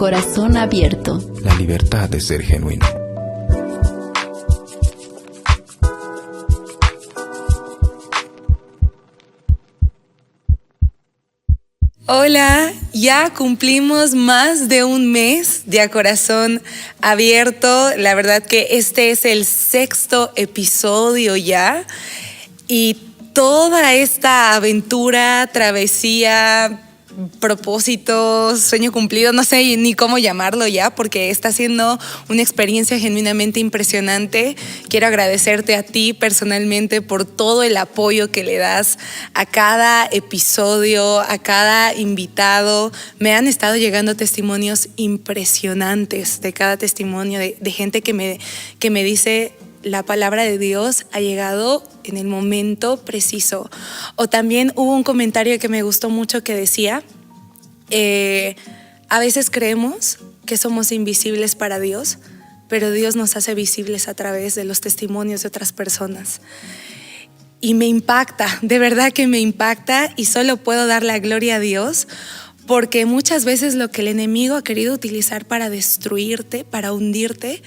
corazón abierto. La libertad de ser genuino. Hola, ya cumplimos más de un mes de A Corazón Abierto. La verdad que este es el 6º episodio ya. Y toda esta aventura, travesía, propósitos, sueño cumplido, no sé ni cómo llamarlo ya, porque está siendo una experiencia genuinamente impresionante. Quiero agradecerte a ti personalmente por todo el apoyo que le das a cada episodio, a cada invitado. Me han estado llegando testimonios impresionantes de cada testimonio, de gente que me dice: la palabra de Dios ha llegado en el momento preciso. O también hubo un comentario que me gustó mucho que decía: a veces creemos que somos invisibles para Dios, pero Dios nos hace visibles a través de los testimonios de otras personas. Y me impacta, de verdad que me impacta, y solo puedo dar la gloria a Dios, porque muchas veces lo que el enemigo ha querido utilizar para destruirte, para hundirte,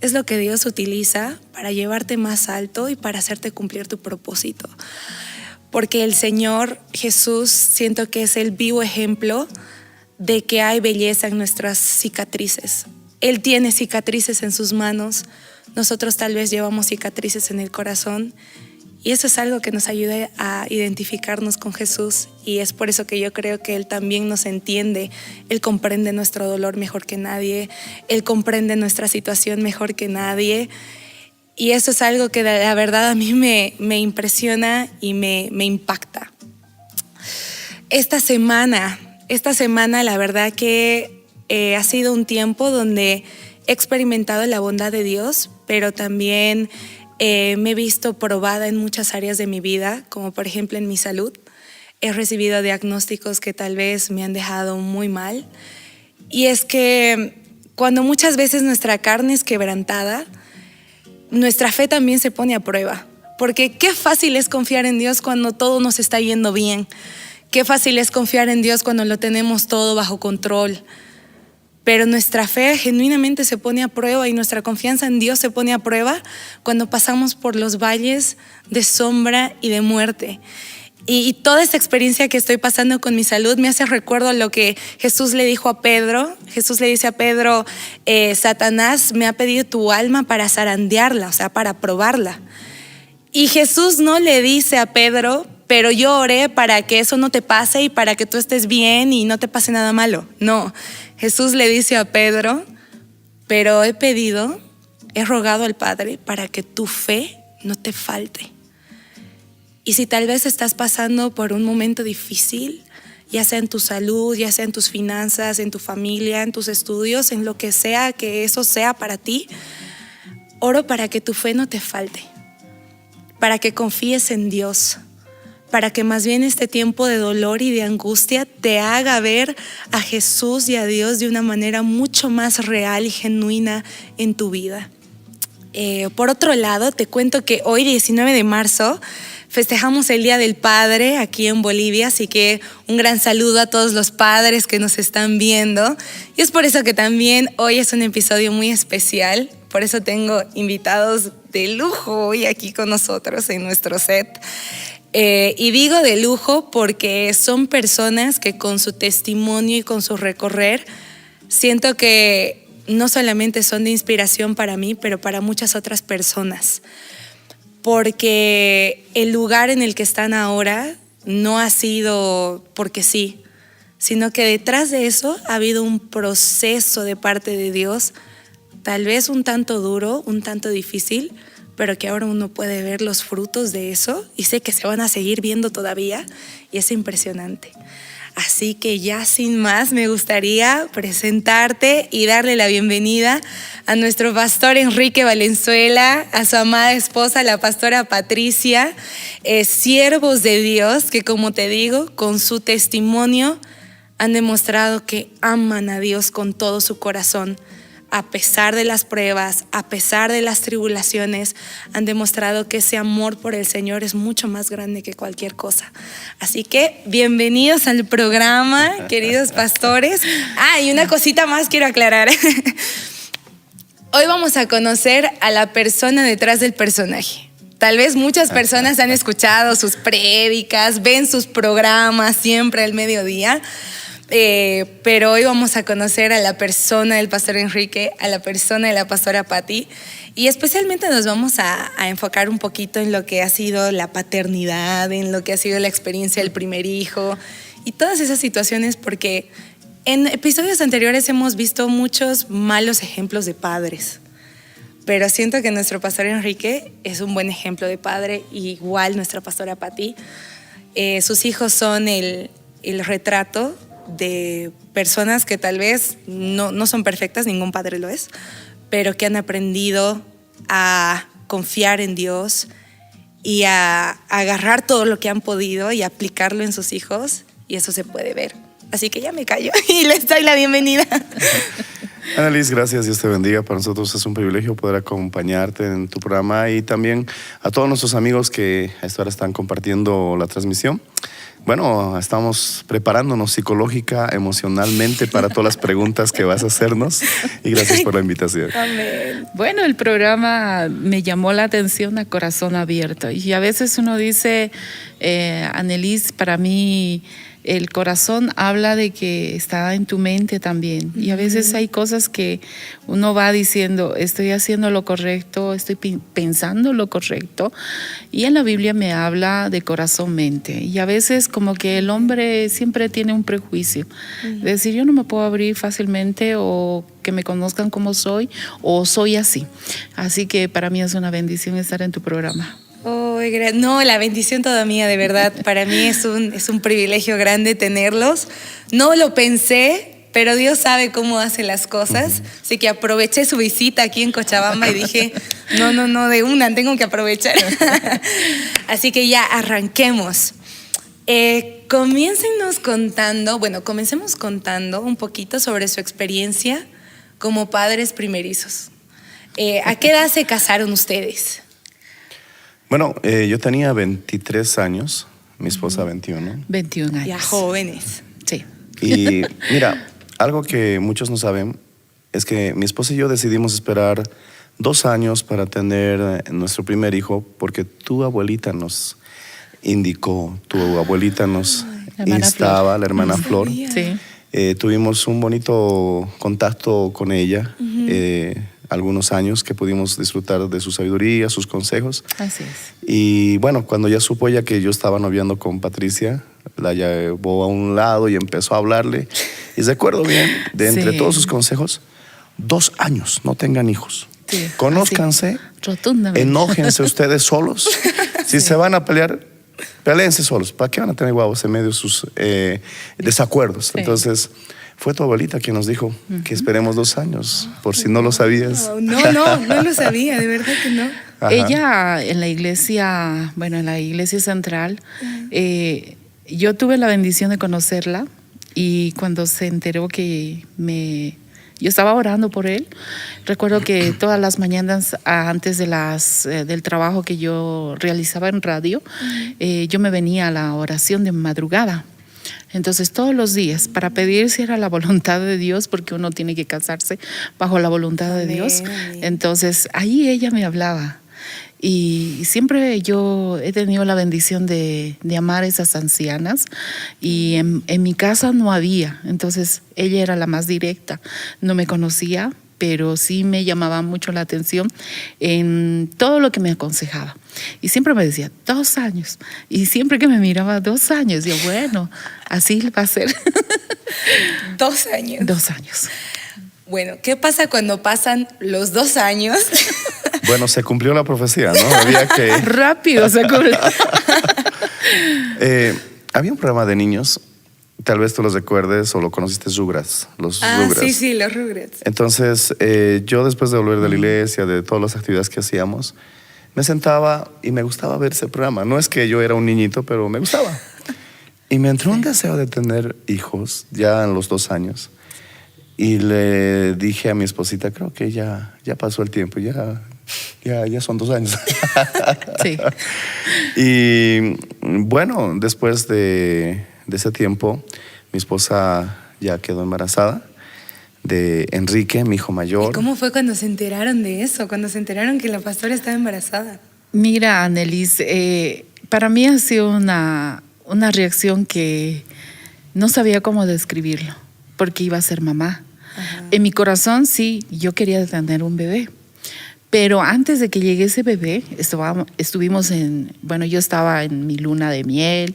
es lo que Dios utiliza para llevarte más alto y para hacerte cumplir tu propósito. Porque el Señor Jesús, siento que es el vivo ejemplo de que hay belleza en nuestras cicatrices. Él tiene cicatrices en sus manos, nosotros tal vez llevamos cicatrices en el corazón, y eso es algo que nos ayuda a identificarnos con Jesús, y es por eso que yo creo que Él también nos entiende. Él comprende nuestro dolor mejor que nadie, Él comprende nuestra situación mejor que nadie, y eso es algo que la verdad a mí me impresiona y me impacta. Esta semana la verdad que ha sido un tiempo donde he experimentado la bondad de Dios, pero también me he visto probada en muchas áreas de mi vida, como por ejemplo en mi salud. He recibido diagnósticos que tal vez me han dejado muy mal. Y es que cuando muchas veces nuestra carne es quebrantada, nuestra fe también se pone a prueba. Porque qué fácil es confiar en Dios cuando todo nos está yendo bien. Qué fácil es confiar en Dios cuando lo tenemos todo bajo control. Pero nuestra fe genuinamente se pone a prueba, y nuestra confianza en Dios se pone a prueba cuando pasamos por los valles de sombra y de muerte. Y toda esta experiencia que estoy pasando con mi salud me hace recuerdo lo que Jesús le dijo a Pedro. Jesús le dice a Pedro: Satanás me ha pedido tu alma para zarandearla, o sea, para probarla. Y Jesús no le dice a Pedro: pero yo oré para que eso no te pase y para que tú estés bien y no te pase nada malo. No, Jesús le dice a Pedro: pero he rogado al Padre para que tu fe no te falte. Y si tal vez estás pasando por un momento difícil, ya sea en tu salud, ya sea en tus finanzas, en tu familia, en tus estudios, en lo que sea que eso sea para ti, oro para que tu fe no te falte, para que confíes en Dios, para que más bien este tiempo de dolor y de angustia te haga ver a Jesús y a Dios de una manera mucho más real y genuina en tu vida. Por otro lado, te cuento que hoy, 19 de marzo, festejamos el Día del Padre aquí en Bolivia, así que un gran saludo a todos los padres que nos están viendo. Y es por eso que también hoy es un episodio muy especial. Por eso tengo invitados de lujo hoy aquí con nosotros en nuestro set. Y digo de lujo porque son personas que con su testimonio y con su recorrer siento que no solamente son de inspiración para mí, pero para muchas otras personas. Porque el lugar en el que están ahora no ha sido porque sí, sino que detrás de eso ha habido un proceso de parte de Dios, tal vez un tanto duro, un tanto difícil, pero que ahora uno puede ver los frutos de eso, y sé que se van a seguir viendo todavía, y es impresionante. Así que ya sin más, me gustaría presentarte y darle la bienvenida a nuestro pastor Enrique Valenzuela, a su amada esposa, la pastora Patricia, siervos de Dios que, como te digo, con su testimonio han demostrado que aman a Dios con todo su corazón, a pesar de las pruebas, a pesar de las tribulaciones, han demostrado que ese amor por el Señor es mucho más grande que cualquier cosa. Así que bienvenidos al programa, queridos pastores. Y una cosita más quiero aclarar. Hoy vamos a conocer a la persona detrás del personaje. Tal vez muchas personas han escuchado sus prédicas, ven sus programas siempre al mediodía, pero hoy vamos a conocer a la persona del pastor Enrique, a la persona de la pastora Patti, y especialmente nos vamos a enfocar un poquito en lo que ha sido la paternidad, en lo que ha sido la experiencia del primer hijo y todas esas situaciones, porque en episodios anteriores hemos visto muchos malos ejemplos de padres, pero siento que nuestro pastor Enrique es un buen ejemplo de padre, y igual nuestra pastora Patti. Sus hijos son el retrato de personas que tal vez no son perfectas, ningún padre lo es, pero que han aprendido a confiar en Dios y a agarrar todo lo que han podido y aplicarlo en sus hijos, y eso se puede ver. Así que ya me callo y les doy la bienvenida. Annalise, gracias, Dios te bendiga. Para nosotros es un privilegio poder acompañarte en tu programa, y también a todos nuestros amigos que a esta hora están compartiendo la transmisión. Bueno, estamos preparándonos psicológica, emocionalmente para todas las preguntas que vas a hacernos, y gracias por la invitación. Amén. Bueno, el programa me llamó la atención a corazón abierto, y a veces uno dice, Annalise, para mí el corazón habla de que está en tu mente también, y a veces hay cosas que uno va diciendo, estoy haciendo lo correcto, estoy pensando lo correcto, y en la Biblia me habla de corazón-mente, y a veces como que el hombre siempre tiene un prejuicio, de decir, yo no me puedo abrir fácilmente, o que me conozcan como soy, o soy así. Así que para mí es una bendición estar en tu programa. No, la bendición toda mía, de verdad. Para mí es un privilegio grande tenerlos. No lo pensé, pero Dios sabe cómo hace las cosas. Así que aproveché su visita aquí en Cochabamba y dije, no, de una, tengo que aprovechar. Así que ya arranquemos. Comencemos contando un poquito sobre su experiencia como padres primerizos. ¿A qué edad se casaron ustedes? Bueno, yo tenía 23 años, mi esposa 21. 21 años. Ya jóvenes. Sí. Y mira, algo que muchos no saben es que mi esposa y yo decidimos esperar 2 años para tener nuestro primer hijo, porque tu abuelita nos indicó, tu abuelita nos instaba, la hermana Flor. Sí. Tuvimos un bonito contacto con ella, algunos años que pudimos disfrutar de su sabiduría, sus consejos. Así es. Y bueno, cuando ya supo ella que yo estaba noviando con Patricia, la llevó a un lado y empezó a hablarle. Y recuerdo bien, de entre todos sus consejos, 2 años, no tengan hijos. Sí, Conózcanse, rotundamente. enójense ustedes solos. Si se van a pelear, peleense solos. ¿Para qué van a tener guavos en medio de sus desacuerdos? Sí. Entonces, fue tu abuelita quien nos dijo que esperemos 2 años, por si no lo sabías. No lo sabía, de verdad que no. Ajá. Ella en la iglesia central, yo tuve la bendición de conocerla, y cuando se enteró que yo estaba orando por él, recuerdo que todas las mañanas antes del trabajo que yo realizaba en radio, yo me venía a la oración de madrugada. Entonces todos los días para pedir si era la voluntad de Dios, porque uno tiene que casarse bajo la voluntad de Dios. Entonces ahí ella me hablaba, y siempre yo he tenido la bendición de amar a esas ancianas, y en mi casa no había, entonces ella era la más directa, no me conocía, pero sí me llamaba mucho la atención en todo lo que me aconsejaba. Y siempre me decía, 2 años. Y siempre que me miraba, 2 años. Yo, bueno, así va a ser. 2 años. 2 años. Bueno, ¿qué pasa cuando pasan los 2 años? Bueno, se cumplió la profecía, ¿no? Había que... Rápido se cumplió. Había un programa de niños, tal vez tú los recuerdes o lo conociste, Rugrats, los Rugrats. Sí, los Rugrats. Entonces, yo después de volver de la iglesia, de todas las actividades que hacíamos, me sentaba y me gustaba ver ese programa. No es que yo era un niñito, pero me gustaba. Y me entró un deseo de tener hijos ya en los 2 años. Y le dije a mi esposita, creo que ya pasó el tiempo, ya son 2 años. Sí. Y bueno, después de ese tiempo, mi esposa ya quedó embarazada de Enrique, mi hijo mayor. ¿Y cómo fue cuando se enteraron de eso? Cuando se enteraron que la pastora estaba embarazada. Mira, Anelis, para mí ha sido una reacción que no sabía cómo describirlo, porque iba a ser mamá. Ajá. En mi corazón, sí, yo quería tener un bebé. Pero antes de que llegue ese bebé, estuvimos yo estaba en mi luna de miel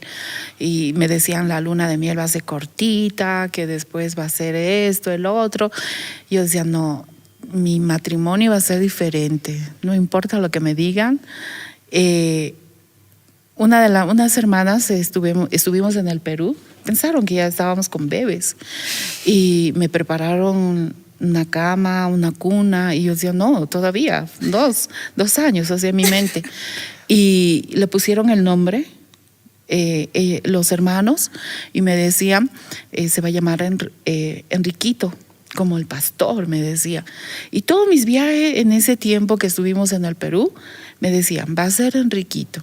y me decían la luna de miel va a ser cortita, que después va a ser esto, el otro. Yo decía, no, mi matrimonio va a ser diferente, no importa lo que me digan. Unas hermanas estuvimos en el Perú, pensaron que ya estábamos con bebés y me prepararon una cama, una cuna, y yo decía, no, todavía, 2 años, hacia mi mente. Y le pusieron el nombre, los hermanos, y me decían, se va a llamar Enriquito, como el pastor, me decía. Y todos mis viajes en ese tiempo que estuvimos en el Perú, me decían, va a ser Enriquito,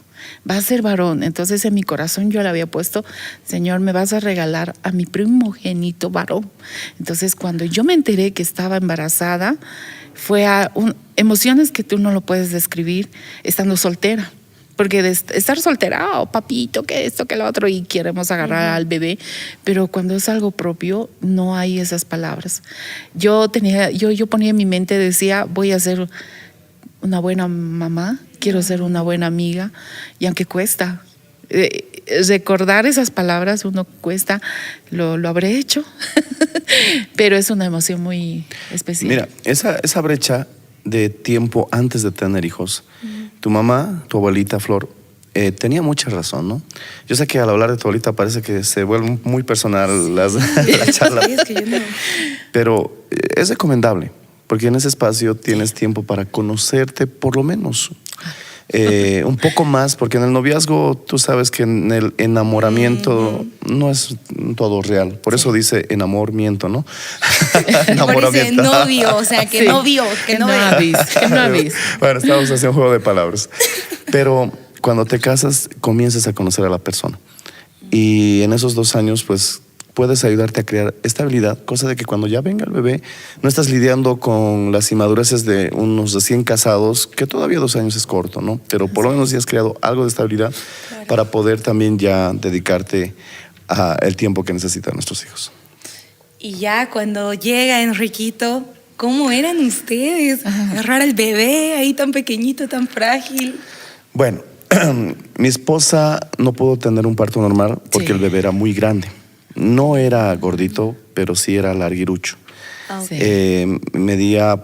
va a ser varón. Entonces en mi corazón yo le había puesto, Señor, me vas a regalar a mi primogénito varón. Entonces cuando yo me enteré que estaba embarazada, fue emociones que tú no lo puedes describir estando soltera. Porque de estar soltera, oh, papito, que esto, que lo otro, y queremos agarrar al bebé, pero cuando es algo propio, no hay esas palabras. Yo ponía en mi mente, decía, voy a ser una buena mamá, quiero ser una buena amiga, y aunque cuesta, recordar esas palabras, uno cuesta, lo habré hecho, pero es una emoción muy especial. Mira, esa brecha de tiempo antes de tener hijos, tu mamá, tu abuelita Flor, tenía mucha razón, ¿no? Yo sé que al hablar de tu abuelita parece que se vuelve muy personal la charla, Sí, es que yo no. pero es recomendable, porque en ese espacio tienes tiempo para conocerte por lo menos un poco más, porque en el noviazgo tú sabes que en el enamoramiento no es todo real, por eso dice enamoramiento, ¿no? Por ese novio, o sea, que Sí. novio, que no ve. Que no avis. Bueno, estamos haciendo un juego de palabras, pero cuando te casas comienzas a conocer a la persona y en esos 2 años pues puedes ayudarte a crear estabilidad, cosa de que cuando ya venga el bebé no estás lidiando con las inmadureces de unos recién casados, que todavía 2 años es corto, ¿no? Pero por lo menos ya has creado algo de estabilidad para poder también ya dedicarte al tiempo que necesitan nuestros hijos. Y ya cuando llega Enriquito, ¿cómo eran ustedes? Agarrar al bebé ahí tan pequeñito, tan frágil. Bueno, mi esposa no pudo tener un parto normal porque Sí. el bebé era muy grande. No era gordito, pero sí era larguirucho. Sí. Medía,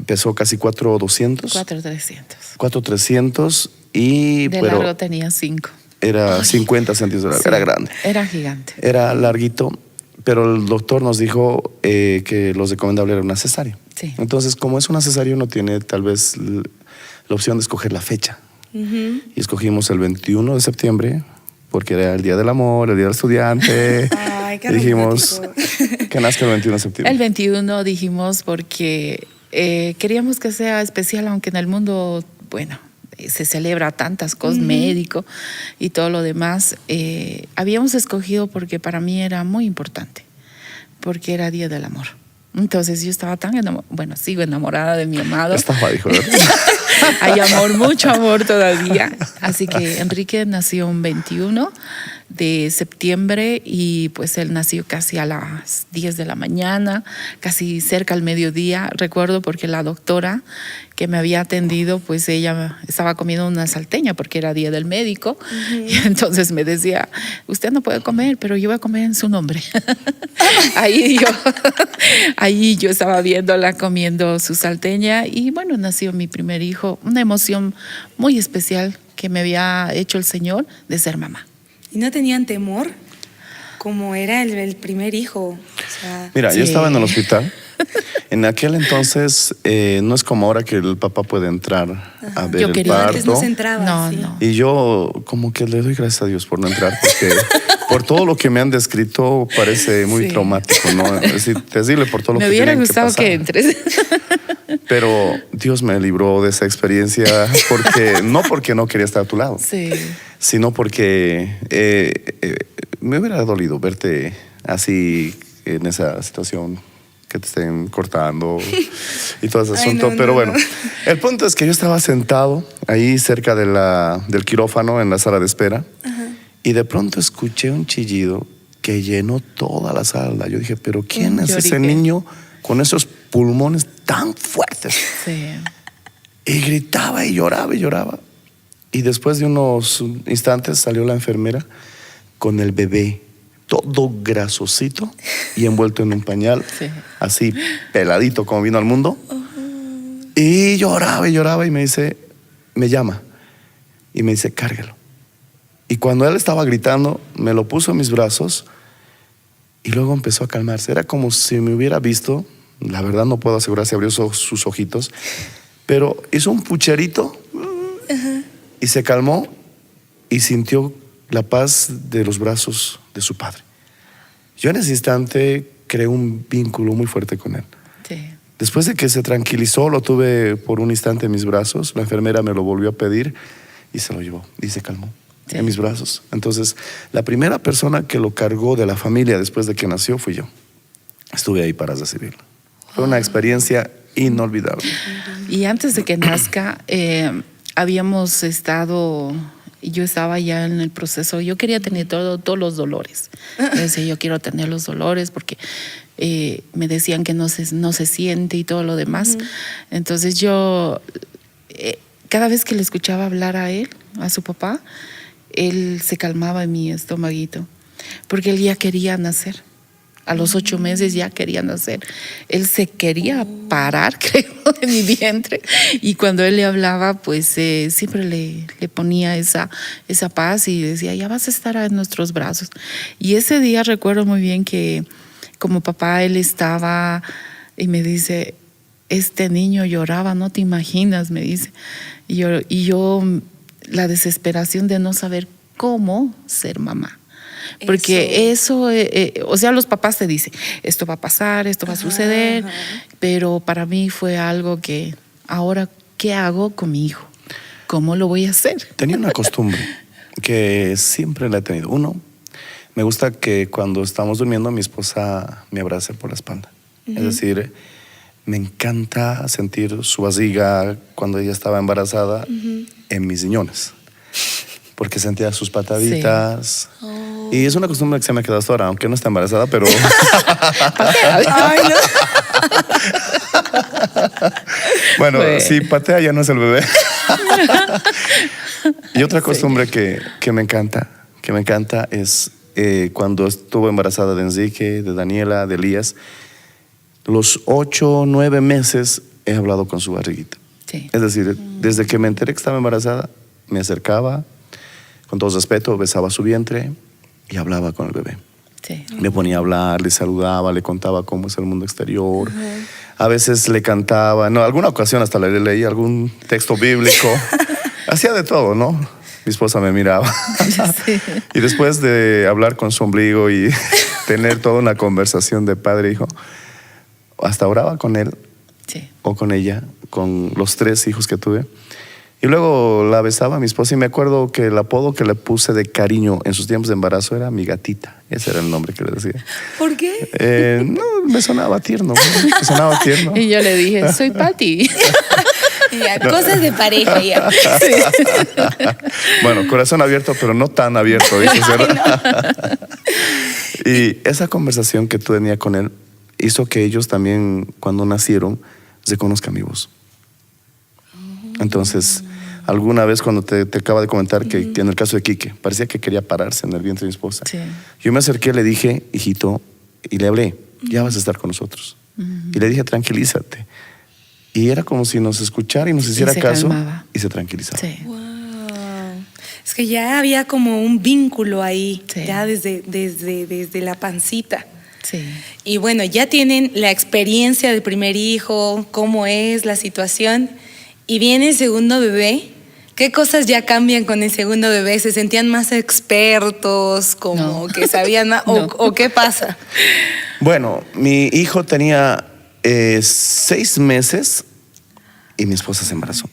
pesó casi 4,200. 4,300. 4,300 y De pero largo tenía 5. era 50 centímetros de largo, Sí. era grande. Era gigante. Era larguito, pero el doctor nos dijo que lo recomendable era una cesárea. Sí. Entonces, como es una cesárea, uno tiene tal vez la opción de escoger la fecha. Y escogimos el 21 de septiembre, porque era el Día del Amor, el Día del Estudiante. Ay, qué y dijimos romántico. que nazca el 21 de septiembre. El 21 dijimos porque queríamos que sea especial, aunque en el mundo, se celebra tantas cosas, médico y todo lo demás. Habíamos escogido porque para mí era muy importante, porque era Día del Amor. Entonces yo estaba tan enamorada, sigo enamorada de mi amado. Estaba, dijo, ¿verdad? Hay amor, mucho amor todavía. Así que Enrique nació un 21 de septiembre y pues él nació casi a las 10 de la mañana, casi cerca al mediodía. Recuerdo porque la doctora que me había atendido, pues ella estaba comiendo una salteña porque era día del médico. Y entonces me decía, usted no puede comer, pero yo voy a comer en su nombre. Ahí yo estaba viéndola comiendo su salteña y bueno, nació mi primer hijo. Una emoción muy especial que me había hecho el Señor de ser mamá. ¿Y no tenían temor? Como era el primer hijo. O sea, Mira, yo Sí. estaba en el hospital En aquel entonces no es como ahora que el papá puede entrar a ver Yo el quería. parto. Antes no se entraba. No, sí. no. Y yo como que le doy gracias a Dios por no entrar, porque por todo lo que me han descrito parece muy Sí. traumático, ¿no? Es decir, terrible por todo lo Me que hubiera tienen gustado pasar. que entres. Pero Dios me libró de esa experiencia porque no quería estar a tu lado, Sí. sino porque me hubiera dolido verte así en esa situación, que te estén cortando y todo ese Ay, asunto. no, Pero no, bueno, no. el punto es que yo estaba sentado ahí cerca del quirófano en la sala de espera y de pronto escuché un chillido que llenó toda la sala. Yo dije, pero ¿quién es ese Lloriqué. niño con esos pulmones tan fuertes? Sí. Y gritaba y lloraba y lloraba. Y después de unos instantes salió la enfermera con el bebé, todo grasosito y envuelto en un pañal, Sí. así peladito como vino al mundo. Y lloraba y me dice, me llama y me dice, cárgalo. Y cuando él estaba gritando, me lo puso en mis brazos y luego empezó a calmarse. Era como si me hubiera visto, la verdad no puedo asegurar si abrió sus ojitos, pero hizo un pucherito y se calmó y sintió la paz de los brazos de su padre. Yo en ese instante creé un vínculo muy fuerte con él. Sí. Después de que se tranquilizó, lo tuve por un instante en mis brazos, la enfermera me lo volvió a pedir y se lo llevó y se calmó Sí. en mis brazos. Entonces, la primera persona que lo cargó de la familia después de que nació fui yo. Estuve ahí para recibirlo. Fue una experiencia inolvidable. Y antes de que nazca, habíamos estado, yo estaba ya en el proceso, yo quería tener todos los dolores. Yo decía, yo quiero tener los dolores porque me decían que no se siente y todo lo demás. Entonces yo, cada vez que le escuchaba hablar a él, a su papá, él se calmaba en mi estomaguito, porque él ya quería nacer. A los 8 meses ya quería nacer. Él se quería parar, creo, de mi vientre. Y cuando él le hablaba, pues siempre le ponía esa paz y decía, ya vas a estar en nuestros brazos. Y ese día recuerdo muy bien que como papá él estaba y me dice, este niño lloraba, no te imaginas, me dice. Y yo la desesperación de no saber cómo ser mamá. Porque eso, o sea, los papás te dicen, esto va a pasar, esto va a suceder, pero para mí fue algo que, ahora, ¿qué hago con mi hijo? ¿Cómo lo voy a hacer? Tenía una costumbre que siempre la he tenido. Uno, me gusta que cuando estamos durmiendo mi esposa me abrace por la espalda. Es decir, me encanta sentir su vasija cuando ella estaba embarazada en mis riñones, porque sentía sus pataditas. Sí. Y es una costumbre que se me ha quedado hasta ahora, aunque no está embarazada, pero... Ay, no. Bueno, Pues. si patea ya no es el bebé. Y otra costumbre que me encanta es cuando estuvo embarazada de Enrique, de Daniela, de Elías, los 8, 9 meses he hablado con su barriguita. Sí. Es decir, desde que me enteré que estaba embarazada, me acercaba, con todo respeto, besaba su vientre y hablaba con el bebé. Sí. Me ponía a hablar, le saludaba, le contaba cómo es el mundo exterior. A veces le cantaba, no, alguna ocasión hasta le leía algún texto bíblico. Hacía de todo, ¿no? Mi esposa me miraba. Sí. Y después de hablar con su ombligo y tener toda una conversación de padre e hijo, hasta oraba con él Sí. o con ella, con los 3 hijos que tuve. Y luego la besaba a mi esposa y me acuerdo que el apodo que le puse de cariño en sus tiempos de embarazo era mi gatita. Ese era el nombre que le decía. ¿Por qué? No, me sonaba tierno. Me sonaba tierno. Y yo le dije, soy Patti. Ya, cosas de pareja ya. Bueno, corazón abierto, pero no tan abierto, dices, ¿verdad? Y esa conversación que tú tenías con él hizo que ellos también, cuando nacieron, reconozcan mi voz. Entonces, alguna vez cuando te acaba de comentar que en el caso de Quique, parecía que quería pararse en el vientre de mi esposa. Sí. Yo me acerqué, le dije, hijito, y le hablé, ya vas a estar con nosotros. Y le dije, tranquilízate. Y era como si nos escuchara y nos hiciera se caso calmaba. y se tranquilizaba. Sí. Wow. Es que ya había como un vínculo ahí, Sí. ya desde la pancita. Sí. Y bueno, ya tienen la experiencia del primer hijo, cómo es la situación, y viene el segundo bebé. ¿Qué cosas ya cambian con el segundo bebé? ¿Se sentían más expertos, como que sabían más? No. ¿O qué pasa? Bueno, mi hijo tenía 6 meses y mi esposa se embarazó.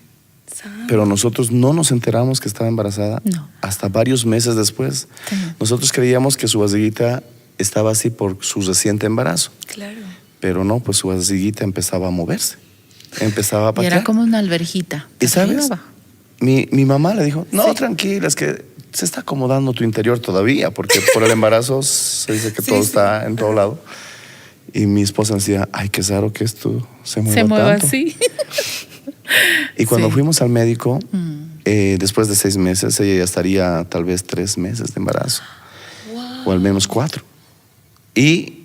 Pero nosotros no nos enteramos que estaba embarazada No. hasta varios meses después. Sí. Nosotros creíamos que su barriguita estaba así por su reciente embarazo. Claro. Pero no, pues su barriguita empezaba a moverse. Empezaba a Y patear. era como una alberjita. ¿Y sabes? Arriba. Mi mamá le dijo, no, Sí. tranquila, es que se está acomodando tu interior todavía, porque por el embarazo se dice que Sí, todo sí. está en todo lado. Y mi esposa decía, ay, qué raro que esto se mueva Se mueva tanto. así. Y cuando Sí. fuimos al médico, después de 6 meses, ella ya estaría tal vez 3 meses de embarazo, o al menos 4. Y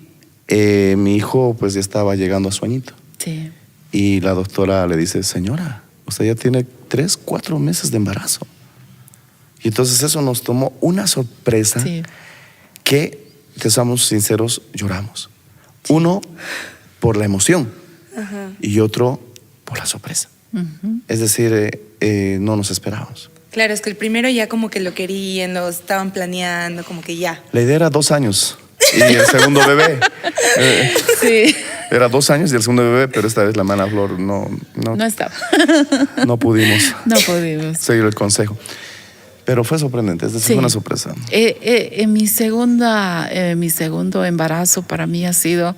mi hijo pues ya estaba llegando a su añito. Sí. Y la doctora le dice, señora, usted ya tiene 3, 4 meses de embarazo. Y entonces eso nos tomó una sorpresa Sí. que, te somos sinceros, lloramos. Uno, por la emoción, y otro, por la sorpresa. Ujú. Es decir, no nos esperábamos. Claro, es que el primero ya como que lo querían, lo estaban planeando, como que ya. La idea era 2 años y el segundo bebé. Sí. Era 2 años y el segundo bebé, pero esta vez la mala Flor no No estaba. pudimos No pudimos. seguir el consejo. Pero fue sorprendente, es decir, Sí. fue una sorpresa. En mi segundo embarazo para mí ha sido,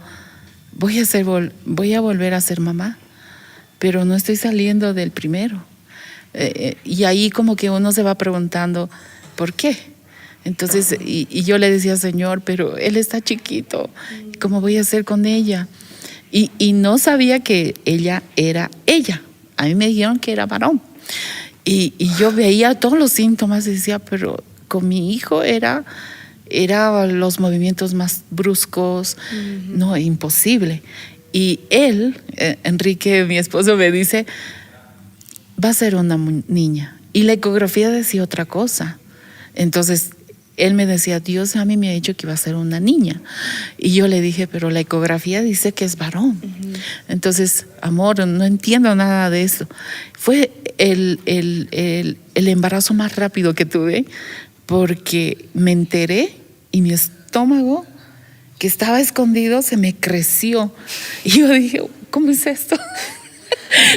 voy a volver a ser mamá, pero no estoy saliendo del primero. Y ahí como que uno se va preguntando, ¿por qué? Entonces, y yo le decía, Señor, pero él está chiquito, ¿cómo voy a hacer con ella? Y no sabía que ella era ella. A mí me dijeron que era varón. Y yo veía todos los síntomas y decía, pero con mi hijo era los movimientos más bruscos, no, imposible. Y él, Enrique, mi esposo, me dice, va a ser una niña. Y la ecografía decía otra cosa. Entonces, él me decía, Dios a mí me ha dicho que iba a ser una niña. Y yo le dije, pero la ecografía dice que es varón. Entonces, amor, no entiendo nada de eso. Fue el embarazo más rápido que tuve porque me enteré y mi estómago, que estaba escondido, se me creció. Y yo dije, ¿cómo es esto?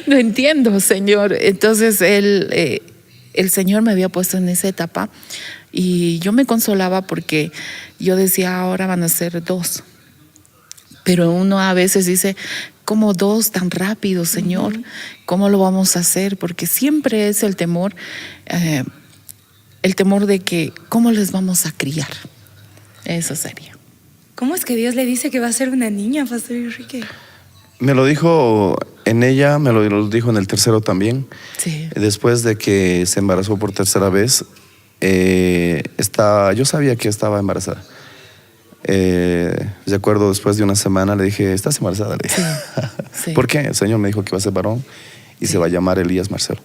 No entiendo, Señor. Entonces, el Señor me había puesto en esa etapa y yo me consolaba porque yo decía, ahora van a ser 2. Pero uno a veces dice, ¿cómo 2 tan rápido, Señor? ¿Cómo lo vamos a hacer? Porque siempre es el temor de que, ¿cómo les vamos a criar? Eso sería. ¿Cómo es que Dios le dice que va a ser una niña, Pastor Enrique? Me lo dijo en ella, me lo dijo en el tercero también. Sí. Después de que se embarazó por tercera vez, yo sabía que estaba embarazada. De acuerdo, después de una semana le dije, ¿estás embarazada? Le dije. Sí. ¿Por qué? El Señor me dijo que iba a ser varón y se va a llamar Elías Marcelo.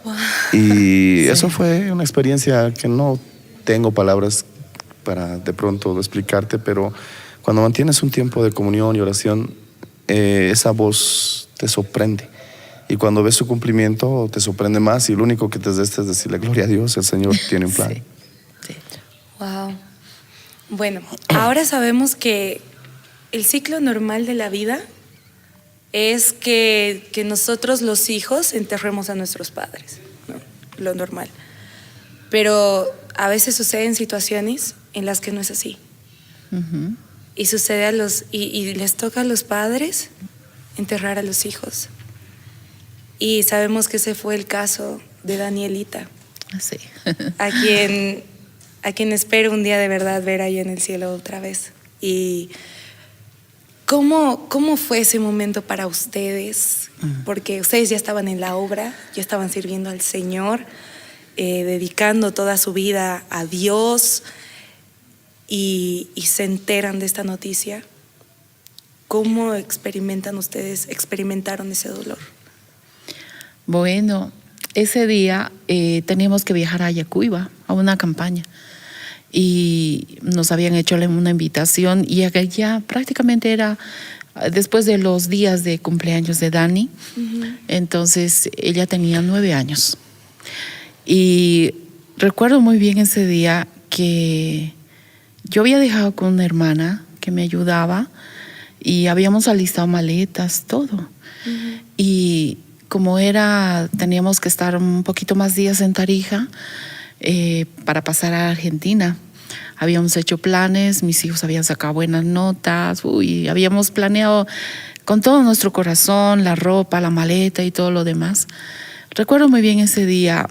Wow. Y eso fue una experiencia que no tengo palabras para de pronto explicarte, pero cuando mantienes un tiempo de comunión y oración, esa voz te sorprende. Y cuando ves su cumplimiento, te sorprende más. Y lo único que te resta es decirle, gloria a Dios, el Señor tiene un plan. Sí. Sí. Wow. Bueno, ahora sabemos que el ciclo normal de la vida es que nosotros los hijos enterremos a nuestros padres, ¿no? Lo normal. Pero a veces suceden situaciones en las que no es así. Ujú. Y sucede y les toca a los padres enterrar a los hijos. Y sabemos que ese fue el caso de Danielita, Sí. a quien espero un día de verdad ver ahí en el cielo otra vez. Y ¿cómo fue ese momento para ustedes? Porque ustedes ya estaban en la obra, ya estaban sirviendo al Señor, dedicando toda su vida a Dios, y se enteran de esta noticia. ¿Cómo experimentaron ese dolor? Bueno, ese día teníamos que viajar a Yacuiba, a una campaña. y nos habían hecho una invitación y ya prácticamente era después de los días de cumpleaños de Dani. Entonces ella tenía 9 años y recuerdo muy bien ese día que yo había dejado con una hermana que me ayudaba y habíamos alistado maletas, todo. Y como teníamos que estar un poquito más días en Tarija para pasar a Argentina. Habíamos hecho planes, mis hijos habían sacado buenas notas, habíamos planeado con todo nuestro corazón, la ropa, la maleta y todo lo demás. Recuerdo muy bien ese día,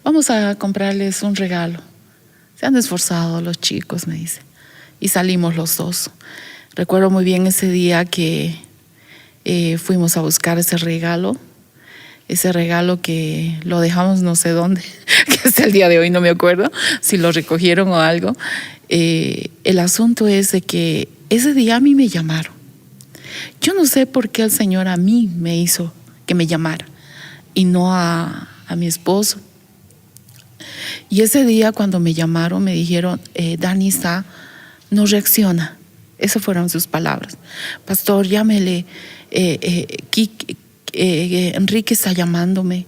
vamos a comprarles un regalo. Se han esforzado los chicos, me dice. Y salimos los dos. Recuerdo muy bien ese día que fuimos a buscar ese regalo que lo dejamos no sé dónde, que hasta el día de hoy no me acuerdo si lo recogieron o algo. El asunto es de que ese día a mí me llamaron. Yo no sé por qué el Señor a mí me hizo que me llamara y no a mi esposo. Y ese día cuando me llamaron me dijeron, Dani no reacciona. Esas fueron sus palabras. Pastor, llámele, Enrique está llamándome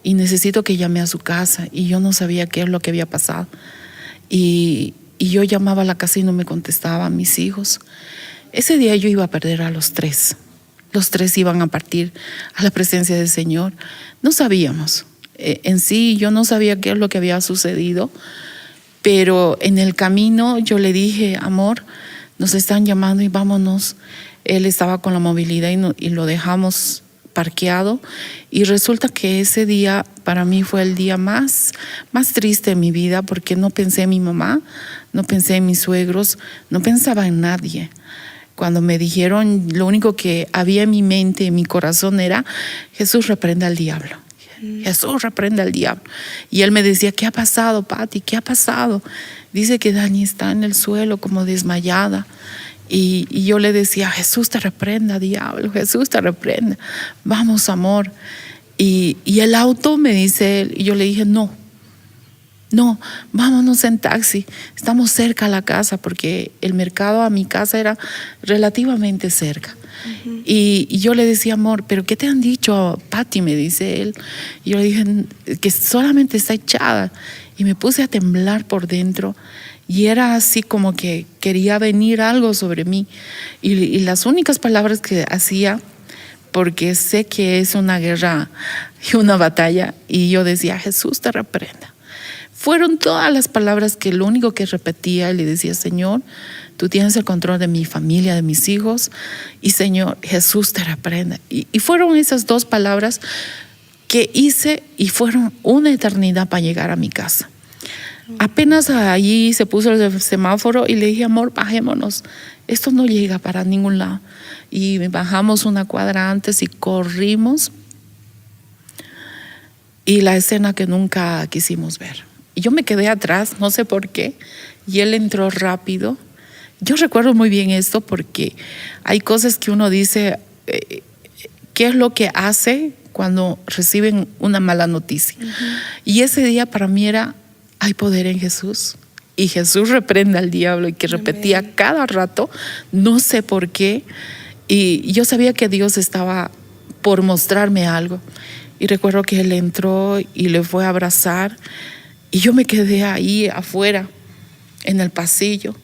y necesito que llame a su casa. Y yo no sabía qué es lo que había pasado. Y yo llamaba a la casa y no me contestaban mis hijos. Ese día yo iba a perder a los 3. Los 3 iban a partir a la presencia del Señor. No sabíamos. En sí, yo no sabía qué es lo que había sucedido, pero en el camino yo le dije, amor, nos están llamando y vámonos. Él estaba con la movilidad y lo dejamos parqueado, y resulta que ese día para mí fue el día más triste de mi vida, porque no pensé en mi mamá, no pensé en mis suegros, no pensaba en nadie. Cuando me dijeron, lo único que había en mi mente, en mi corazón era, Jesús reprenda al diablo. Jesús reprende al diablo. Y él me decía, ¿qué ha pasado, Pati? ¿Qué ha pasado? Dice que Dani está en el suelo como desmayada. Y yo le decía, Jesús te reprenda, diablo, Jesús te reprenda. Vamos, amor. Y el auto, me dice él, y yo le dije, no, vámonos en taxi. Estamos cerca a la casa, porque el mercado a mi casa era relativamente cerca. Y yo le decía, amor, ¿pero qué te han dicho, Pati? Me dice él. Y yo le dije, que solamente está echada. Y me puse a temblar por dentro. Y era así como que quería venir algo sobre mí. Y las únicas palabras que hacía, porque sé que es una guerra y una batalla, y yo decía, Jesús te reprenda. Fueron todas las palabras que lo único que repetía, y le decía, Señor, tú tienes el control de mi familia, de mis hijos, y Señor, Jesús te reprenda. Y fueron esas 2 palabras que hice, y fueron una eternidad para llegar a mi casa. Apenas allí se puso el semáforo y le dije, amor, bajémonos, esto no llega para ningún lado. Y bajamos una cuadra antes y corrimos, y la escena que nunca quisimos ver. Y yo me quedé atrás, no sé por qué, y él entró rápido. Yo recuerdo muy bien esto, porque hay cosas que uno dice, ¿qué es lo que hace cuando reciben una mala noticia? Y ese día para mí era, hay poder en Jesús, y Jesús reprende al diablo, y que repetía Amén. Cada rato, no sé por qué, y yo sabía que Dios estaba por mostrarme algo. Y recuerdo que él entró y le fue a abrazar, y yo me quedé ahí afuera en el pasillo.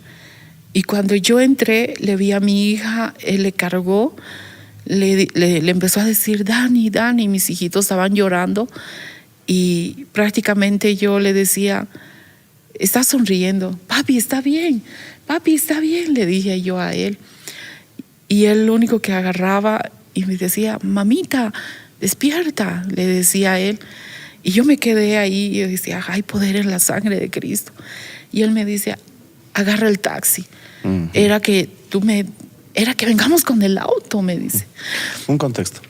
Y cuando yo entré, le vi a mi hija, él le cargó, le empezó a decir, Dani, mis hijitos estaban llorando. Y prácticamente yo le decía, está sonriendo, papi, está bien, le dije yo a él. Y él lo único que agarraba y me decía, mamita, despierta, le decía a él. Y yo me quedé ahí y yo decía, hay poder en la sangre de Cristo. Y él me dice, agarra el taxi. Era que vengamos con el auto, me dice. Un contexto.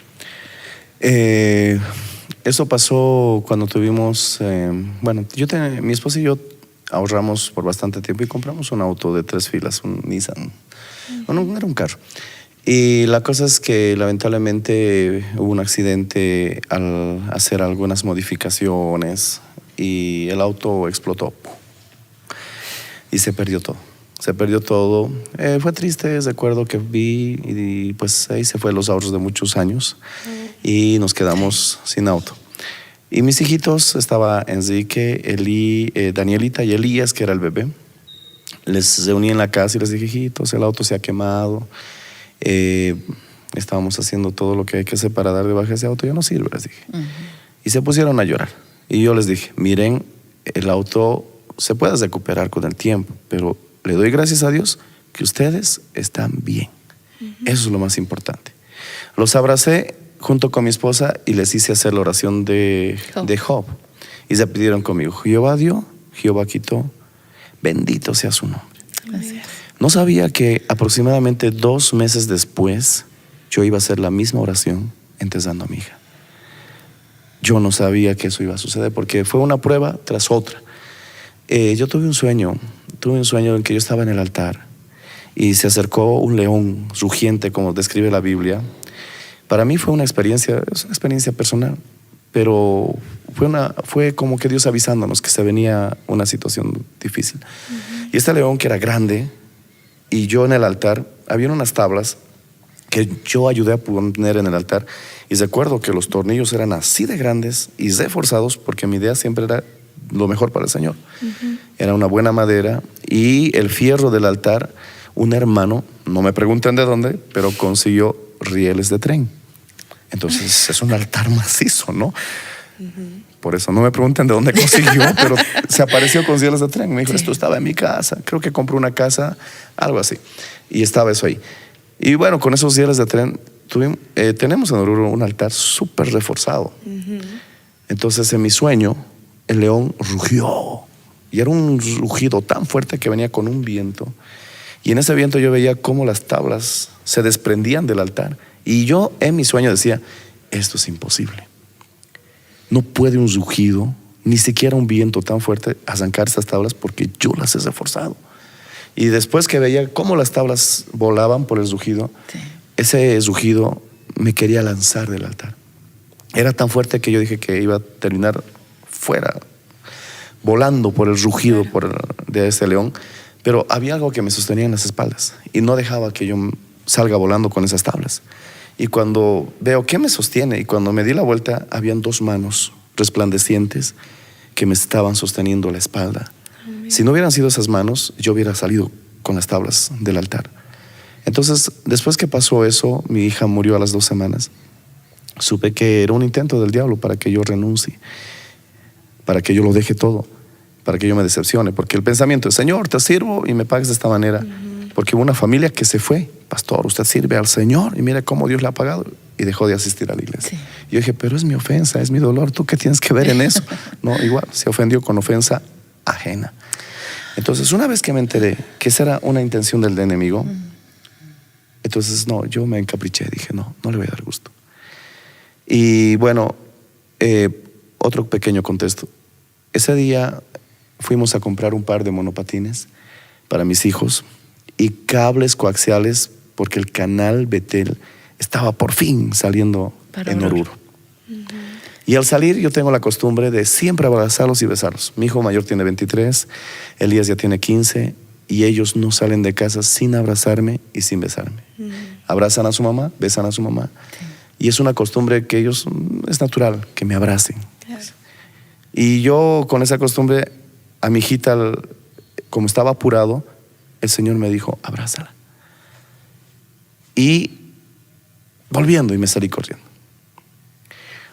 Eso pasó cuando tuvimos, mi esposa y yo ahorramos por bastante tiempo y compramos un auto de 3 filas, un Nissan. Bueno, era un carro. Y la cosa es que lamentablemente hubo un accidente al hacer algunas modificaciones y el auto explotó. y se perdió todo. Se perdió todo. Fue triste, recuerdo que vi y pues ahí se fue los ahorros de muchos años y nos quedamos sin auto. Y mis hijitos, estaba Enrique, Danielita y Elías, que era el bebé. Les reuní en la casa y les dije, hijitos, el auto se ha quemado. Estábamos haciendo todo lo que hay que hacer para dar de baja ese auto, ya no sirve, les dije. Y se pusieron a llorar. Y yo les dije, miren, el auto se puede recuperar con el tiempo, pero le doy gracias a Dios que ustedes están bien. Eso es lo más importante. Los abracé junto con mi esposa y les hice hacer la oración de Job. Y se pidieron conmigo, Jehová dio, Jehová quitó, bendito sea su nombre. Gracias. No sabía que aproximadamente 2 meses después yo iba a hacer la misma oración entregando a mi hija. Yo no sabía que eso iba a suceder porque fue una prueba tras otra. Yo tuve un sueño en que yo estaba en el altar y se acercó un león rugiente, como describe la Biblia. Para mí fue es una experiencia personal, pero fue como que Dios avisándonos que se venía una situación difícil. Y este león, que era grande, y yo en el altar, había unas tablas que yo ayudé a poner en el altar, y recuerdo que los tornillos eran así de grandes y reforzados, porque mi idea siempre era lo mejor para el Señor. Era una buena madera, y el fierro del altar, un hermano, no me pregunten de dónde, pero consiguió rieles de tren. Entonces es un altar macizo, ¿no? Por eso no me pregunten de dónde consiguió, pero se apareció con rieles de tren. Me dijo, esto estaba en mi casa, creo que compré una casa, algo así, y estaba eso ahí. Y bueno, con esos rieles de tren tenemos en Oruro un altar súper reforzado. Entonces en mi sueño el león rugió, y era un rugido tan fuerte que venía con un viento, y en ese viento yo veía cómo las tablas se desprendían del altar, y yo en mi sueño decía, esto es imposible. No puede un rugido, ni siquiera un viento tan fuerte, arrancar estas tablas, porque yo las he reforzado. Y después que veía cómo las tablas volaban por el rugido, ese rugido me quería lanzar del altar. Era tan fuerte que yo dije que iba a terminar fuera, volando por el rugido de ese león. Pero había algo que me sostenía en las espaldas y no dejaba que yo salga volando con esas tablas. Y cuando veo qué me sostiene, y cuando me di la vuelta, habían 2 manos resplandecientes que me estaban sosteniendo la espalda. Si no hubieran sido esas manos, yo hubiera salido con las tablas del altar. Entonces, después que pasó eso, mi hija murió a las 2 semanas. Supe que era un intento del diablo para que yo renuncie, para que yo lo deje todo, para que yo me decepcione, porque el pensamiento es, Señor, te sirvo y me pagues de esta manera. Porque hubo una familia que se fue, pastor, usted sirve al Señor y mira cómo Dios le ha pagado, y dejó de asistir a la iglesia. Yo dije, pero es mi ofensa, es mi dolor, ¿tú qué tienes que ver en eso? No, igual, se ofendió con ofensa ajena. Entonces, una vez que me enteré que esa era una intención del enemigo, entonces no, yo me encapriché, dije, no le voy a dar gusto. Y bueno, otro pequeño contexto. Ese día fuimos a comprar un par de monopatines para mis hijos y cables coaxiales, porque el canal Betel estaba por fin saliendo en Oruro. Y al salir yo tengo la costumbre de siempre abrazarlos y besarlos. Mi hijo mayor tiene 23, Elías ya tiene 15, y ellos no salen de casa sin abrazarme y sin besarme. Abrazan a su mamá, besan a su mamá. Y es una costumbre que ellos, es natural, que me abracen. Y yo con esa costumbre, a mi hijita, como estaba apurado, el Señor me dijo, abrázala. Y volviendo, y me salí corriendo.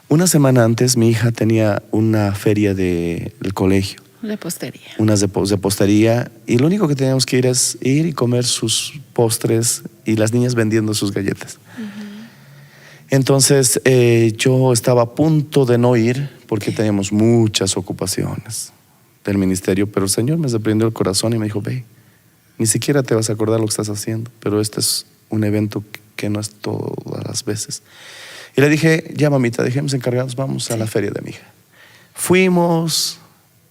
Una semana antes, mi hija tenía una feria del colegio. Repostería. Una repostería, y lo único que teníamos que ir es ir y comer sus postres, y las niñas vendiendo sus galletas. Entonces yo estaba a punto de no ir porque teníamos muchas ocupaciones del ministerio, pero el Señor me reprendió el corazón y me dijo, ve, ni siquiera te vas a acordar lo que estás haciendo, pero este es un evento que no es todas las veces. Y le dije, ya mamita, dejemos encargados, vamos a la feria de mi hija. Fuimos,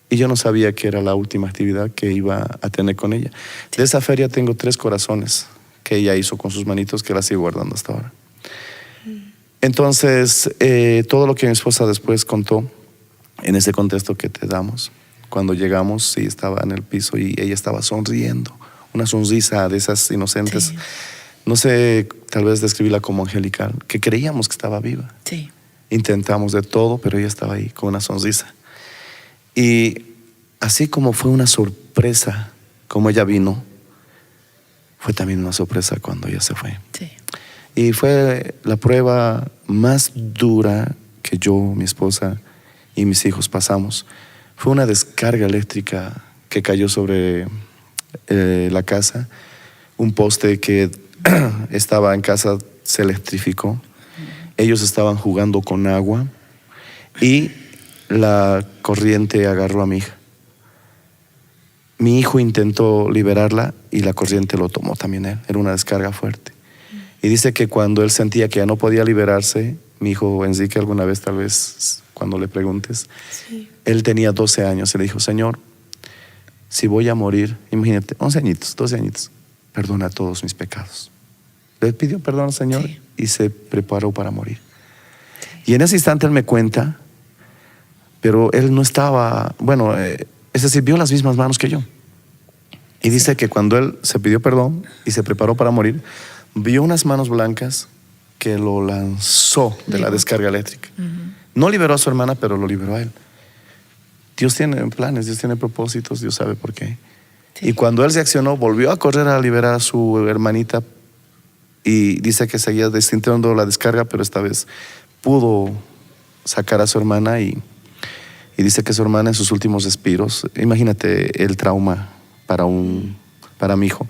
y yo no sabía que era la última actividad que iba a tener con ella. De esa feria tengo 3 corazones que ella hizo con sus manitos, que la sigo guardando hasta ahora. Entonces, todo lo que mi esposa después contó en ese contexto que te damos, Cuando llegamos, sí, estaba en el piso y ella estaba sonriendo. Una sonrisa de esas inocentes. Sí. No sé, tal vez describirla como angelical, que creíamos que estaba viva. Sí. Intentamos de todo, pero ella estaba ahí con una sonrisa. Y así como fue una sorpresa, como ella vino, fue también una sorpresa cuando ella se fue. Sí. Y fue la prueba más dura que yo, mi esposa y mis hijos pasamos. Fue una descarga eléctrica que cayó sobre la casa. Un poste que estaba en casa se electrificó. Ellos estaban jugando con agua y la corriente agarró a mi hija. Mi hijo intentó liberarla y la corriente lo tomó también él. Era una descarga fuerte. Y dice que cuando él sentía que ya no podía liberarse, mi hijo Enrique, alguna vez tal vez cuando le preguntes, Sí. él tenía 12 años y le dijo: Señor, si voy a morir, imagínate, 11 añitos, 12 añitos, perdona todos mis pecados. Le pidió perdón al Señor, Sí. y se preparó para morir. Y en ese instante él me cuenta, pero él no estaba, bueno, es decir, vio las mismas manos que yo. Y dice que cuando él se pidió perdón y se preparó para morir, vio unas manos blancas que lo lanzó de la descarga eléctrica. No liberó a su hermana, pero lo liberó a él. Dios tiene planes, Dios tiene propósitos, Dios sabe por qué. Sí. Y cuando él reaccionó, volvió a correr a liberar a su hermanita y dice que seguía destinando la descarga, pero esta vez pudo sacar a su hermana y dice que su hermana en sus últimos respiros, imagínate el trauma para mi hijo,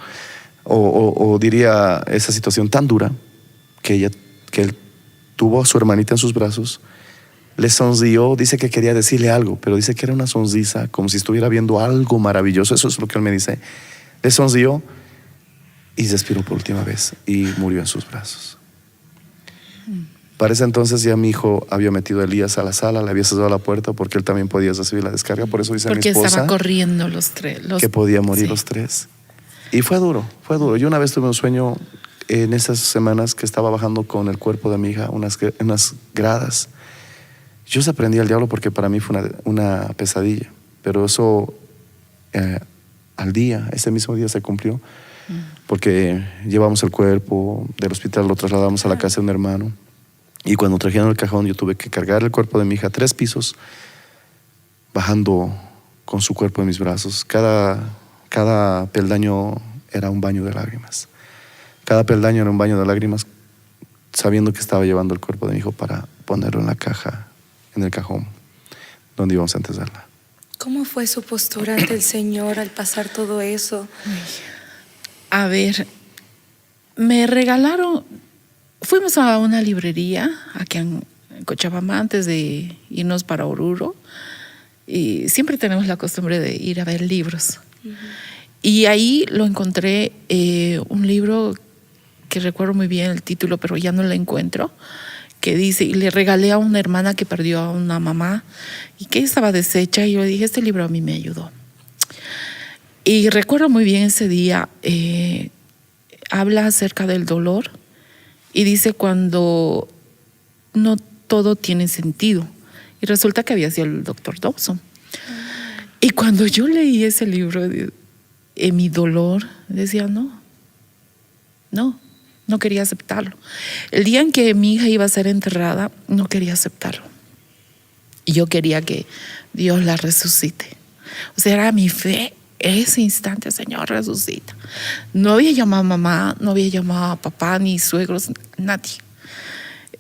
o diría esa situación tan dura que él tuvo a su hermanita en sus brazos, le sonrió, dice que quería decirle algo, pero dice que era una sonrisa como si estuviera viendo algo maravilloso. Eso es lo que él me dice. Le sonrió y respiró por última vez y murió en sus brazos. Para ese entonces ya mi hijo había metido a Elías a la sala, le había cerrado la puerta porque él también podía recibir la descarga. Por eso dice Porque mi esposa estaba corriendo los tres. que podía morir sí. los tres. Y fue duro, fue duro. Yo una vez tuve un sueño en esas semanas que estaba bajando con el cuerpo de mi hija unas gradas. Yo se prendí al diablo porque para mí fue una pesadilla. Pero eso ese mismo día se cumplió. Porque llevamos el cuerpo del hospital, lo trasladamos a la casa de un hermano. Y cuando trajeron el cajón, yo tuve que cargar el cuerpo de mi hija 3 pisos, bajando con su cuerpo en mis brazos. Cada peldaño era un baño de lágrimas. Cada peldaño era un baño de lágrimas, sabiendo que estaba llevando el cuerpo de mi hijo para ponerlo en la caja, en el cajón, donde íbamos a enterrarla. ¿Cómo fue su postura ante el Señor al pasar todo eso? A ver, me regalaron, fuimos a una librería aquí en Cochabamba antes de irnos para Oruro y siempre tenemos la costumbre de ir a ver libros. Y ahí lo encontré, un libro que recuerdo muy bien el título, pero ya no lo encuentro, que dice, y le regalé a una hermana que perdió a una mamá y que estaba deshecha, y yo le dije, este libro a mí me ayudó. Y recuerdo muy bien ese día, habla acerca del dolor y dice cuando no todo tiene sentido. Y resulta que había sido el doctor Dobson. Y cuando yo leí ese libro, en mi dolor, decía no quería aceptarlo. El día en que mi hija iba a ser enterrada, no quería aceptarlo. Y yo quería que Dios la resucite. O sea, era mi fe. Ese instante, Señor, resucita. No había llamado a mamá, no había llamado a papá, ni suegros, nadie.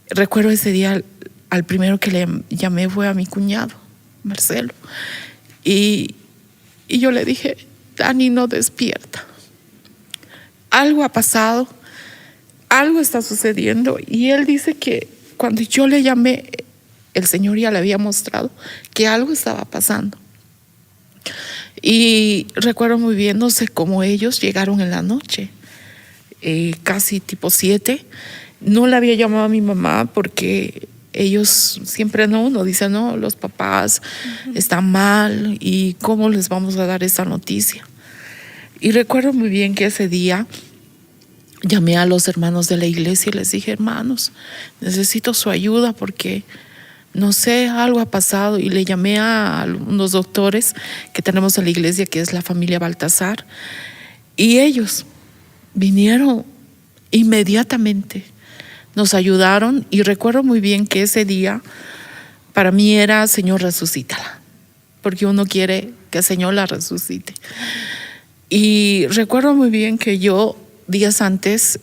Recuerdo ese día, al primero que le llamé fue a mi cuñado, Marcelo. Y yo le dije, Dani, no despierta. Algo ha pasado, algo está sucediendo. Y él dice que cuando yo le llamé, el Señor ya le había mostrado que algo estaba pasando. Y recuerdo muy bien, no sé cómo ellos llegaron en la noche, casi tipo 7. No le había llamado a mi mamá porque ellos siempre uno dice, no, los papás están mal y cómo les vamos a dar esa noticia. Y recuerdo muy bien que ese día llamé a los hermanos de la iglesia y les dije, hermanos, necesito su ayuda porque no sé, algo ha pasado. Y le llamé a unos doctores que tenemos en la iglesia, que es la familia Baltasar, y ellos vinieron inmediatamente, nos ayudaron. Y recuerdo muy bien que ese día para mí era: Señor, resucítala, porque uno quiere que el Señor la resucite. Y recuerdo muy bien que yo, días antes,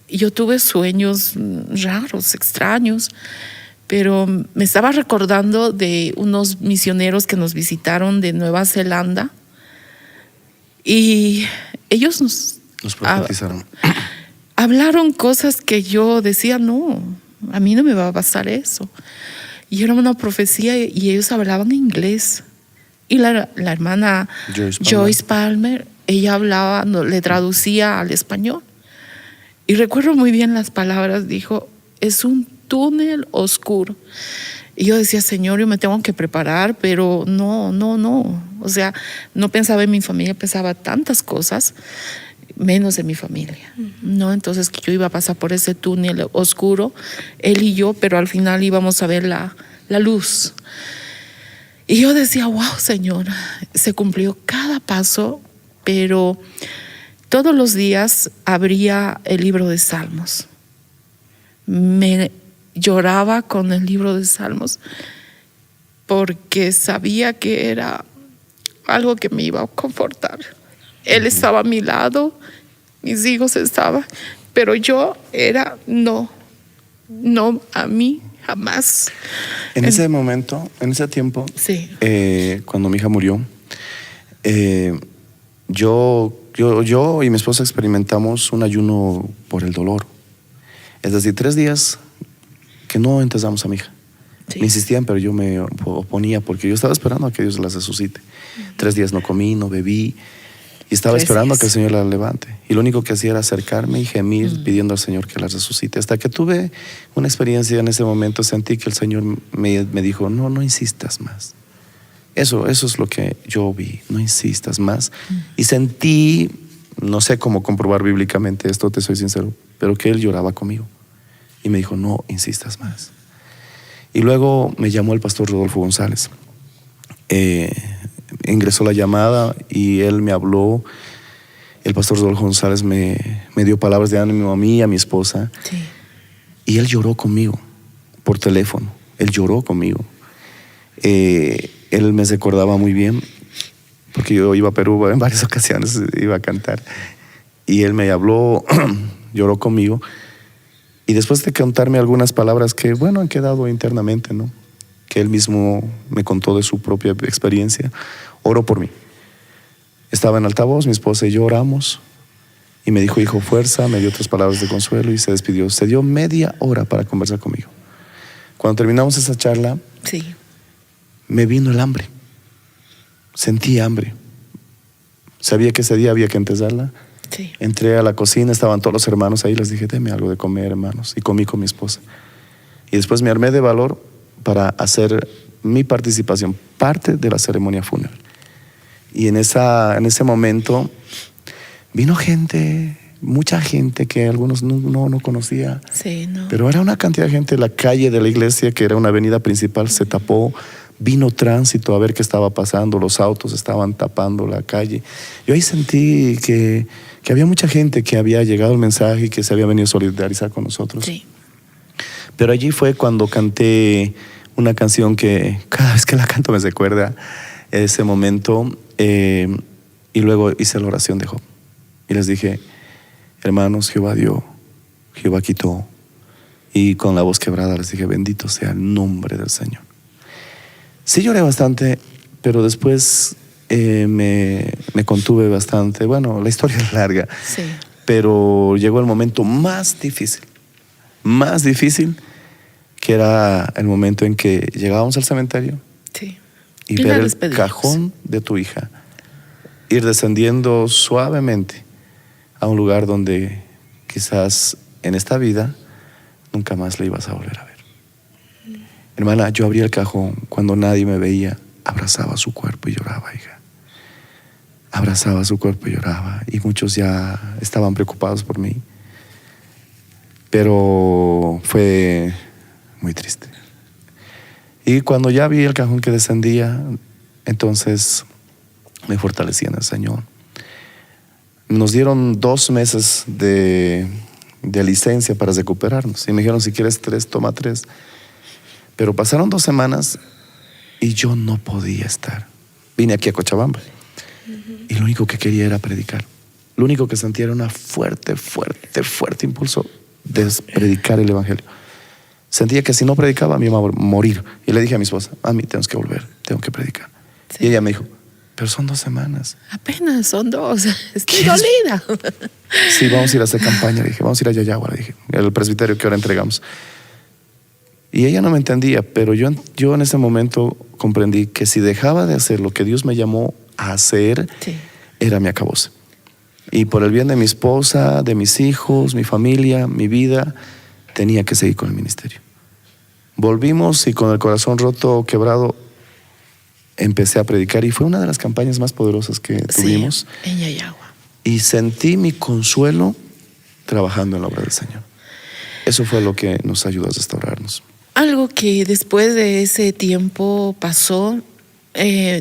yo tuve sueños raros, extraños, pero me estaba recordando de unos misioneros que nos visitaron de Nueva Zelanda, y ellos nos profetizaron. Hablaron cosas que yo decía: no, a mí no me va a pasar eso. Y era una profecía, y ellos hablaban inglés. Y la hermana Joyce Palmer, ella hablaba, le traducía al español. Y recuerdo muy bien las palabras, dijo: es un túnel oscuro. Y yo decía: Señor, yo me tengo que preparar, pero no. O sea, no pensaba en mi familia, pensaba tantas cosas, menos en mi familia. No, entonces que yo iba a pasar por ese túnel oscuro, él y yo, pero al final íbamos a ver la luz. Y yo decía: wow, Señor, se cumplió cada paso, pero todos los días abría el libro de Salmos. Me lloraba con el libro de Salmos, porque sabía que era algo que me iba a confortar. Él estaba a mi lado, mis hijos estaban, pero yo era no a mí, jamás. En ese momento, en ese tiempo, sí, cuando mi hija murió, yo y mi esposa experimentamos un ayuno por el dolor. Es decir, 3 días que no entregamos a mi hija. Sí. Me insistían, pero yo me oponía, porque yo estaba esperando a que Dios la resucite. 3 días no comí, no bebí, y estaba esperando a que el Señor la levante. Y lo único que hacía era acercarme y gemir, pidiendo al Señor que la resucite. Hasta que tuve una experiencia en ese momento, sentí que el Señor me dijo: no insistas más. Eso es lo que yo vi, no insistas más. Y sentí, no sé cómo comprobar bíblicamente esto, te soy sincero, pero que Él lloraba conmigo. Y me dijo: no insistas más. Y luego me llamó el pastor Rodolfo González. Ingresó la llamada y él me habló. El pastor Rodolfo González me dio palabras de ánimo a mí y a mi esposa. Sí. Y él lloró conmigo por teléfono. Él lloró conmigo. Él me recordaba muy bien, porque yo iba a Perú en varias ocasiones, iba a cantar. Y él me habló, lloró conmigo. Y después de contarme algunas palabras que, bueno, han quedado internamente, ¿no? Que él mismo me contó de su propia experiencia, oró por mí. Estaba en altavoz, mi esposa y yo oramos, y me dijo: hijo, fuerza, me dio 3 palabras de consuelo y se despidió. Se dio media hora para conversar conmigo. Cuando terminamos esa charla, sí, me vino el hambre. Sentí hambre. Sabía que ese día había que empezarla. Sí. Entré a la cocina, estaban todos los hermanos ahí, les dije: denme algo de comer, hermanos, y comí con mi esposa. Y después me armé de valor para hacer mi participación, parte de la ceremonia fúnebre. Y en ese momento vino gente, mucha gente que algunos no conocía. Sí, no. Pero era una cantidad de gente. La calle de la iglesia, que era una avenida principal, se tapó. Vino tránsito a ver qué estaba pasando, los autos estaban tapando la calle. Yo ahí sentí que había mucha gente que había llegado el mensaje y que se había venido a solidarizar con nosotros. Sí. Pero allí fue cuando canté una canción que cada vez que la canto me recuerda ese momento, y luego hice la oración de Job. Y les dije: hermanos, Jehová dio, Jehová quitó. Y con la voz quebrada les dije: bendito sea el nombre del Señor. Sí lloré bastante, pero después me contuve bastante. Bueno, la historia es larga, Sí. pero llegó el momento más difícil, que era el momento en que llegábamos al cementerio, Sí. y ver el cajón de tu hija ir descendiendo suavemente a un lugar donde quizás en esta vida nunca más la ibas a volver a ver. Hermana, yo abría el cajón cuando nadie me veía, abrazaba su cuerpo y lloraba, hija. Abrazaba su cuerpo y lloraba, y muchos ya estaban preocupados por mí. Pero fue muy triste. Y cuando ya vi el cajón que descendía, entonces me fortalecí en el Señor. Nos dieron 2 meses de licencia para recuperarnos. Y me dijeron, si quieres 3, toma 3. Pero pasaron 2 semanas y yo no podía estar. Vine aquí a Cochabamba. Y lo único que quería era predicar. Lo único que sentía era una fuerte impulso de predicar el evangelio. Sentía que si no predicaba me iba a morir. Y le dije a mi esposa, a mí tenemos que volver, tengo que predicar. Sí. Y ella me dijo, pero son 2 semanas. Apenas son 2, estoy dolida. Sí, vamos a ir a hacer campaña, le dije, vamos a ir a Yayagua, le dije, el presbiterio que ahora entregamos. Y ella no me entendía, pero yo en ese momento comprendí que si dejaba de hacer lo que Dios me llamó a hacer, sí, era mi acabose. Y por el bien de mi esposa, de mis hijos, mi familia, mi vida, tenía que seguir con el ministerio. Volvimos y con el corazón roto, quebrado, empecé a predicar y fue una de las campañas más poderosas que tuvimos. En Yayagua. Y sentí mi consuelo trabajando en la obra del Señor. Eso fue lo que nos ayudó a restaurarnos. Algo que después de ese tiempo pasó,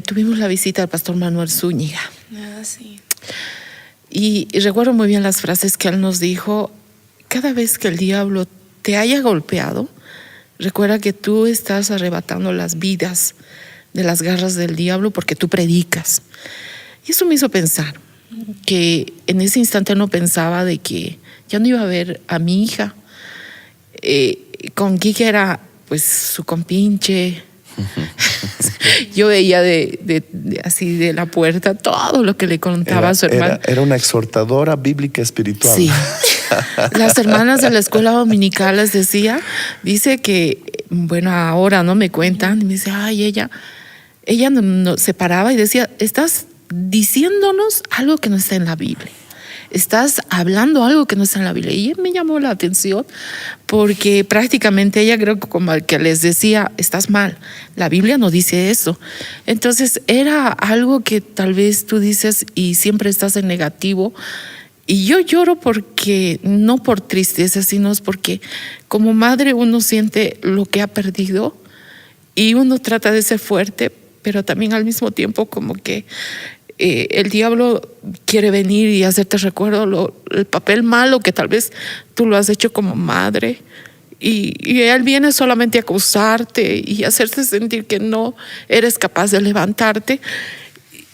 tuvimos la visita del pastor Manuel Zúñiga. Sí. Y recuerdo muy bien las frases que él nos dijo. Cada vez que el diablo te haya golpeado, recuerda que tú estás arrebatando las vidas de las garras del diablo porque tú predicas. Y eso me hizo pensar que en ese instante no pensaba de que ya no iba a ver a mi hija. Con Quique era pues su compinche. Yo veía así de la puerta todo lo que le contaba a su hermana. Era una exhortadora bíblica espiritual. Sí. Las hermanas de la escuela dominical les dice que, bueno, ahora no me cuentan, y me dice, ay, ella no, se paraba y decía, estás diciéndonos algo que no está en la Biblia. Estás hablando algo que no está en la Biblia. Y me llamó la atención porque prácticamente ella, creo que como que les decía, estás mal, la Biblia no dice eso. Entonces era algo que tal vez tú dices y siempre estás en negativo. Y yo lloro porque, no por tristeza, sino es porque como madre uno siente lo que ha perdido y uno trata de ser fuerte, pero también al mismo tiempo como que el diablo quiere venir y hacerte recuerdo el papel malo que tal vez tú lo has hecho como madre y él viene solamente a acusarte y hacerte sentir que no eres capaz de levantarte.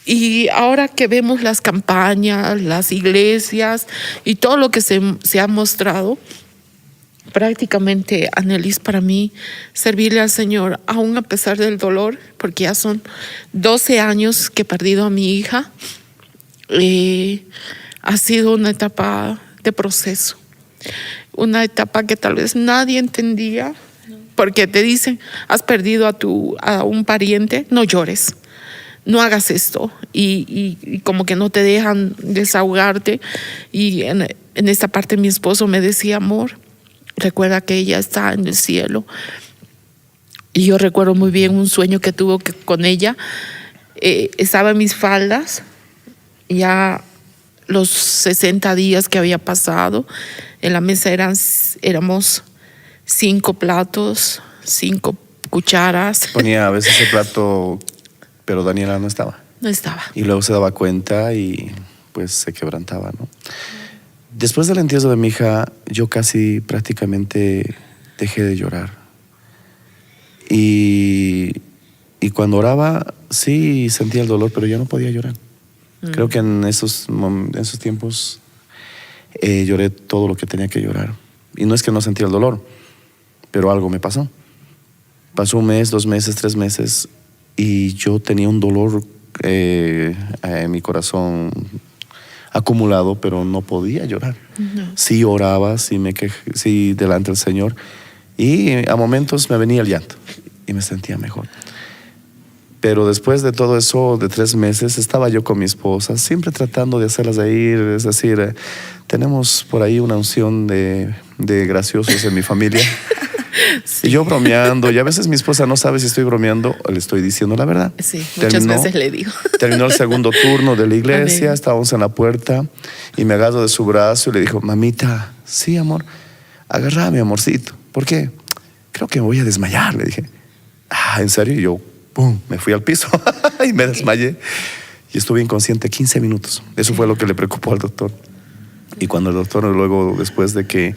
Y ahora que vemos las campañas, las iglesias y todo lo que se ha mostrado, prácticamente, Annelies, para mí, servirle al Señor, aún a pesar del dolor, porque ya son 12 años que he perdido a mi hija, ha sido una etapa de proceso, una etapa que tal vez nadie entendía, porque te dicen, has perdido a un pariente, no llores. No hagas esto y como que no te dejan desahogarte. Y en esta parte mi esposo me decía, amor, recuerda que ella está en el cielo. Y yo recuerdo muy bien un sueño que tuve con ella. Estaba en mis faldas, ya los 60 días que había pasado. En la mesa éramos 5 platos, 5 cucharas. Ponía a veces el plato, pero Daniela no estaba. No estaba. Y luego se daba cuenta y pues se quebrantaba, ¿no? Después del entierro de mi hija, yo casi prácticamente dejé de llorar. Y cuando oraba, sí sentía el dolor, pero ya no podía llorar. Creo que en esos tiempos lloré todo lo que tenía que llorar. Y no es que no sentía el dolor, pero algo me pasó. Pasó 1 mes, 2 meses, 3 meses y yo tenía un dolor en mi corazón acumulado, pero no podía llorar. No. Sí oraba, sí delante del Señor y a momentos me venía el llanto y me sentía mejor. Pero después de todo eso, de 3 meses, estaba yo con mi esposa, siempre tratando de hacerlas reír. Es decir, tenemos por ahí una unción de graciosos en mi familia. Sí. Y yo bromeando, y a veces mi esposa no sabe si estoy bromeando o le estoy diciendo la verdad. Sí, muchas veces le digo. Terminó el segundo turno de la iglesia, estábamos en la puerta y me agarro de su brazo y le dijo, mamita, sí, amor, agárrame, amorcito. ¿Por qué? Creo que me voy a desmayar, le dije. ¿En serio? Y yo, ¡pum!, me fui al piso y me desmayé. Y estuve inconsciente 15 minutos. Eso fue lo que le preocupó al doctor. Y cuando el doctor, luego, después de que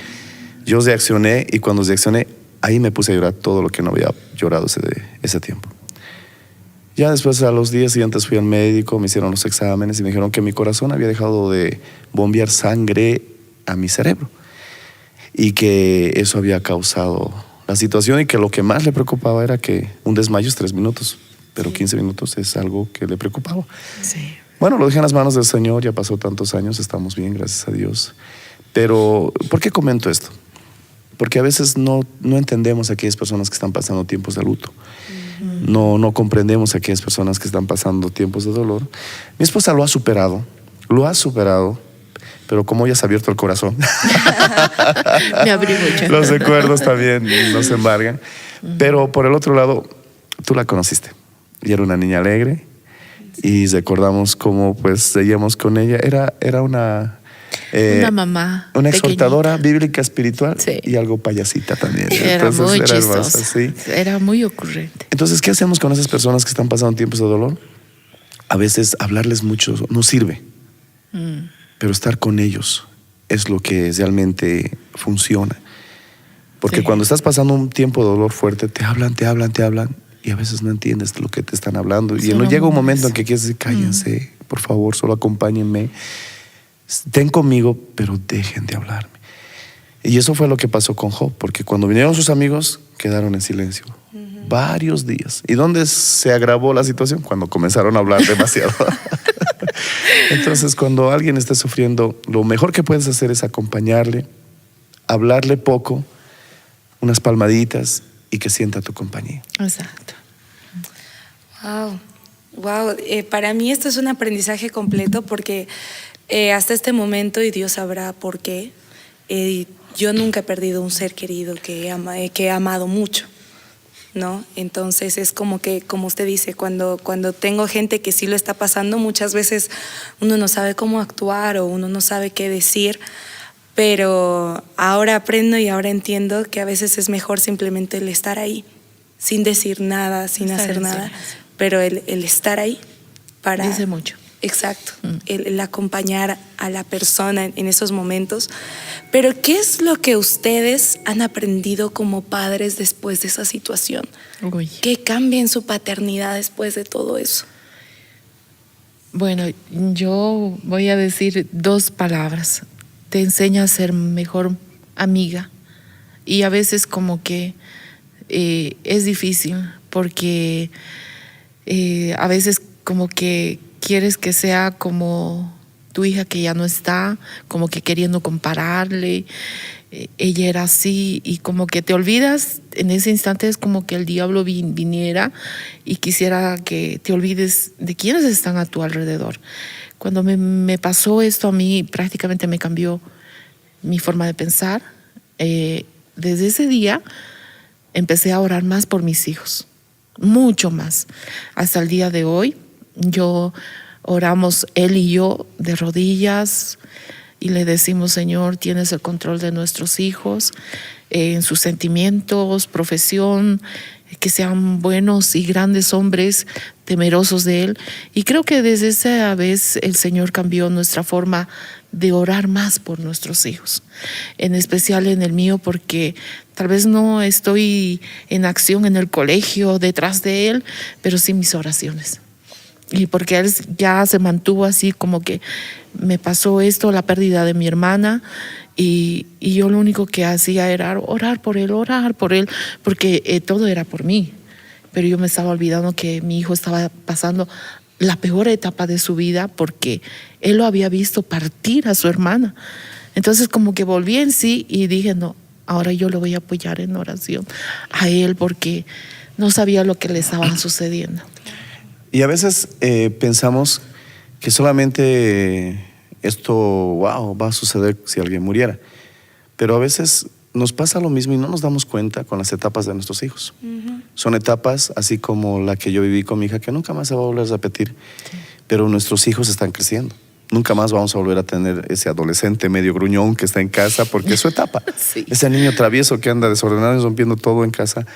yo reaccioné, y cuando reaccioné, ahí me puse a llorar todo lo que no había llorado ese tiempo. Ya después, a los días siguientes, fui al médico, me hicieron los exámenes y me dijeron que mi corazón había dejado de bombear sangre a mi cerebro y que eso había causado la situación, y que lo que más le preocupaba era que un desmayo es 3 minutos, pero 15 minutos es algo que le preocupaba. Sí. Bueno, lo dejé en las manos del Señor, ya pasó tantos años, estamos bien, gracias a Dios. Pero, ¿por qué comento esto? Porque a veces no entendemos a aquellas personas que están pasando tiempos de luto. No comprendemos a aquellas personas que están pasando tiempos de dolor. Mi esposa lo ha superado, pero como ella se ha abierto el corazón, Me abrí mucho. los recuerdos también nos embargan. Pero por el otro lado, tú la conociste y era una niña alegre, y recordamos cómo pues seguíamos con ella. Era una mamá, una pequeñita, exhortadora bíblica, espiritual, sí, y algo payasita también. era Entonces, muy era chistosa, hermosa, sí. era muy ocurrente. Entonces, ¿qué hacemos con esas personas que están pasando tiempos de dolor? A veces hablarles mucho no sirve, pero estar con ellos es lo que realmente funciona. Porque Sí. cuando estás pasando un tiempo de dolor fuerte, te hablan, y a veces no entiendes lo que te están hablando. Y Solo llega un más. momento en que quieres decir, cállense, por favor, solo acompáñenme. Estén conmigo, pero dejen de hablarme. Y eso fue lo que pasó con Job, porque cuando vinieron sus amigos, quedaron en silencio varios días. ¿Y dónde se agravó la situación? Cuando comenzaron a hablar demasiado. Entonces, cuando alguien esté sufriendo, lo mejor que puedes hacer es acompañarle, hablarle poco, unas palmaditas, y que sienta tu compañía. Exacto. Wow. Para mí esto es un aprendizaje completo, porque hasta este momento, y Dios sabrá por qué, yo nunca he perdido un ser querido que he amado mucho, ¿no? Entonces es como que, como usted dice, cuando tengo gente que sí lo está pasando, muchas veces uno no sabe cómo actuar o uno no sabe qué decir, pero ahora aprendo y ahora entiendo que a veces es mejor simplemente el estar ahí, sin decir nada, sin hacer nada, pero el estar ahí para... Dice mucho. Exacto, el acompañar a la persona en esos momentos. Pero ¿qué es lo que ustedes han aprendido como padres después de esa situación? Uy. ¿Qué cambia en su paternidad después de todo eso? Bueno, yo voy a decir 2 palabras. Te enseña a ser mejor amiga. Y a veces como que es difícil, porque a veces como que quieres que sea como tu hija que ya no está, como que queriendo compararle. Ella era así, y como que te olvidas. En ese instante es como que el diablo viniera y quisiera que te olvides de quiénes están a tu alrededor. Cuando me pasó esto a mí, prácticamente me cambió mi forma de pensar. Desde ese día empecé a orar más por mis hijos, mucho más. Hasta el día de hoy, oramos él y yo de rodillas y le decimos: Señor, tienes el control de nuestros hijos, en sus sentimientos, profesión, que sean buenos y grandes hombres temerosos de Él. Y creo que desde esa vez el Señor cambió nuestra forma de orar más por nuestros hijos, en especial en el mío, porque tal vez no estoy en acción en el colegio detrás de él, pero sí mis oraciones. Y porque él ya se mantuvo así, como que me pasó esto, la pérdida de mi hermana, y yo lo único que hacía era orar por él, porque todo era por mí. Pero yo me estaba olvidando que mi hijo estaba pasando la peor etapa de su vida, porque él lo había visto partir a su hermana. Entonces como que volví en sí y dije: no, ahora yo lo voy a apoyar en oración a él, porque no sabía lo que le estaba sucediendo. Y a veces pensamos que solamente esto, va a suceder si alguien muriera. Pero a veces nos pasa lo mismo y no nos damos cuenta con las etapas de nuestros hijos. Son etapas así como la que yo viví con mi hija, que nunca más se va a volver a repetir. Sí. Pero nuestros hijos están creciendo. Nunca más vamos a volver a tener ese adolescente medio gruñón que está en casa, porque es su etapa. Sí. Ese niño travieso que anda desordenado y rompiendo todo en casa.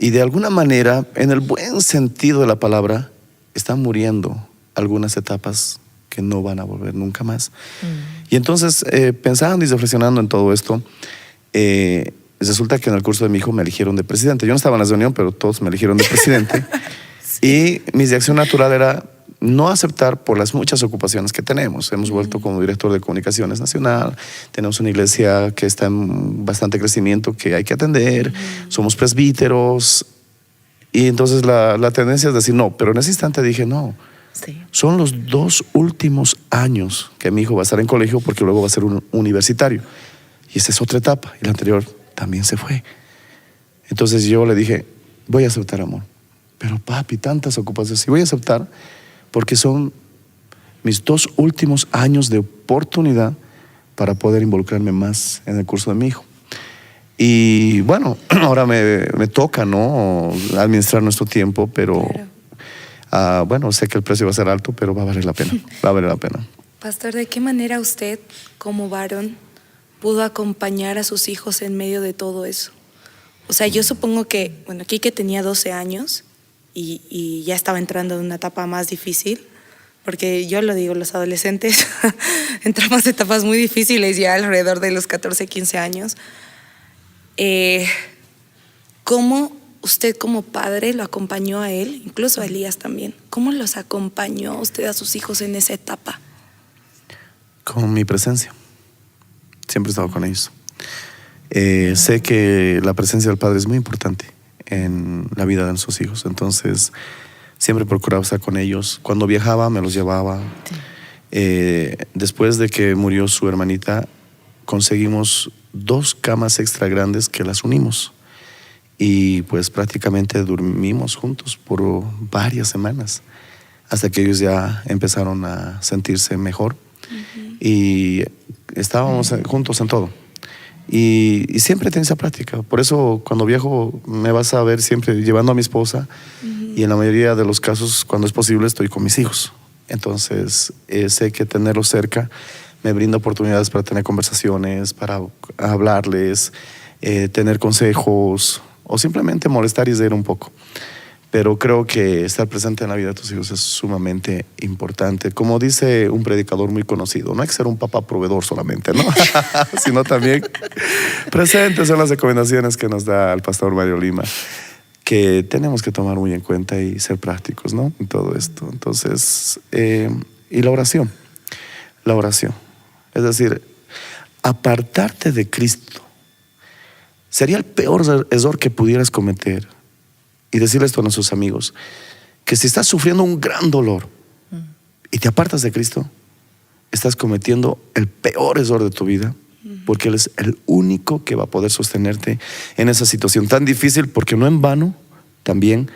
Y de alguna manera, en el buen sentido de la palabra, están muriendo algunas etapas que no van a volver nunca más. Y entonces, pensando y reflexionando en todo esto, resulta que en el curso de mi hijo me eligieron de presidente. Yo no estaba en la reunión, pero todos me eligieron de presidente. Y mi reacción natural era no aceptar por las muchas ocupaciones que tenemos. Hemos vuelto como director de Comunicaciones Nacional, tenemos una iglesia que está en bastante crecimiento que hay que atender, somos presbíteros, y entonces la tendencia es decir no, pero en ese instante dije no, son los 2 últimos años que mi hijo va a estar en colegio porque luego va a ser un universitario, y esa es otra etapa, y la anterior también se fue. Entonces yo le dije, voy a aceptar, amor, pero papi, tantas ocupaciones, sí voy a aceptar porque son mis 2 últimos años de oportunidad para poder involucrarme más en el curso de mi hijo. Y bueno, ahora me toca, ¿no?, administrar nuestro tiempo, pero claro. Bueno, sé que el precio va a ser alto, pero va a valer la pena, va a valer la pena. Pastor, ¿de qué manera usted, como varón, pudo acompañar a sus hijos en medio de todo eso? O sea, yo supongo que, bueno, Quique tenía 12 años y ya estaba entrando en una etapa más difícil, porque yo lo digo, los adolescentes entramos en etapas muy difíciles ya alrededor de los 14, 15 años. ¿Cómo usted como padre lo acompañó a él, incluso a Elías también? ¿Cómo los acompañó usted a sus hijos en esa etapa? Con mi presencia. Siempre he estado con ellos. Sé que la presencia del padre es muy importante en la vida de sus hijos, entonces siempre procuraba estar con ellos. Cuando viajaba me los llevaba. Después de que murió su hermanita, conseguimos 2 camas extra grandes que las unimos y pues prácticamente dormimos juntos por varias semanas hasta que ellos ya empezaron a sentirse mejor. Y estábamos juntos en todo. Y siempre tengo esa práctica. Por eso cuando viajo me vas a ver siempre llevando a mi esposa, y en la mayoría de los casos, cuando es posible, estoy con mis hijos. Entonces sé que tenerlos cerca me brinda oportunidades para tener conversaciones, para hablarles, tener consejos o simplemente molestar y reír un poco. Pero creo que estar presente en la vida de tus hijos es sumamente importante. Como dice un predicador muy conocido, no hay que ser un papá proveedor solamente, ¿no? Sino también presentes son las recomendaciones que nos da el pastor Mario Lima, que tenemos que tomar muy en cuenta y ser prácticos, ¿no?, en todo esto. Entonces, y la oración. Es decir, apartarte de Cristo sería el peor error que pudieras cometer. Y decirle esto a nuestros amigos, que si estás sufriendo un gran dolor y te apartas de Cristo, estás cometiendo el peor error de tu vida, porque Él es el único que va a poder sostenerte en esa situación tan difícil, porque no en vano también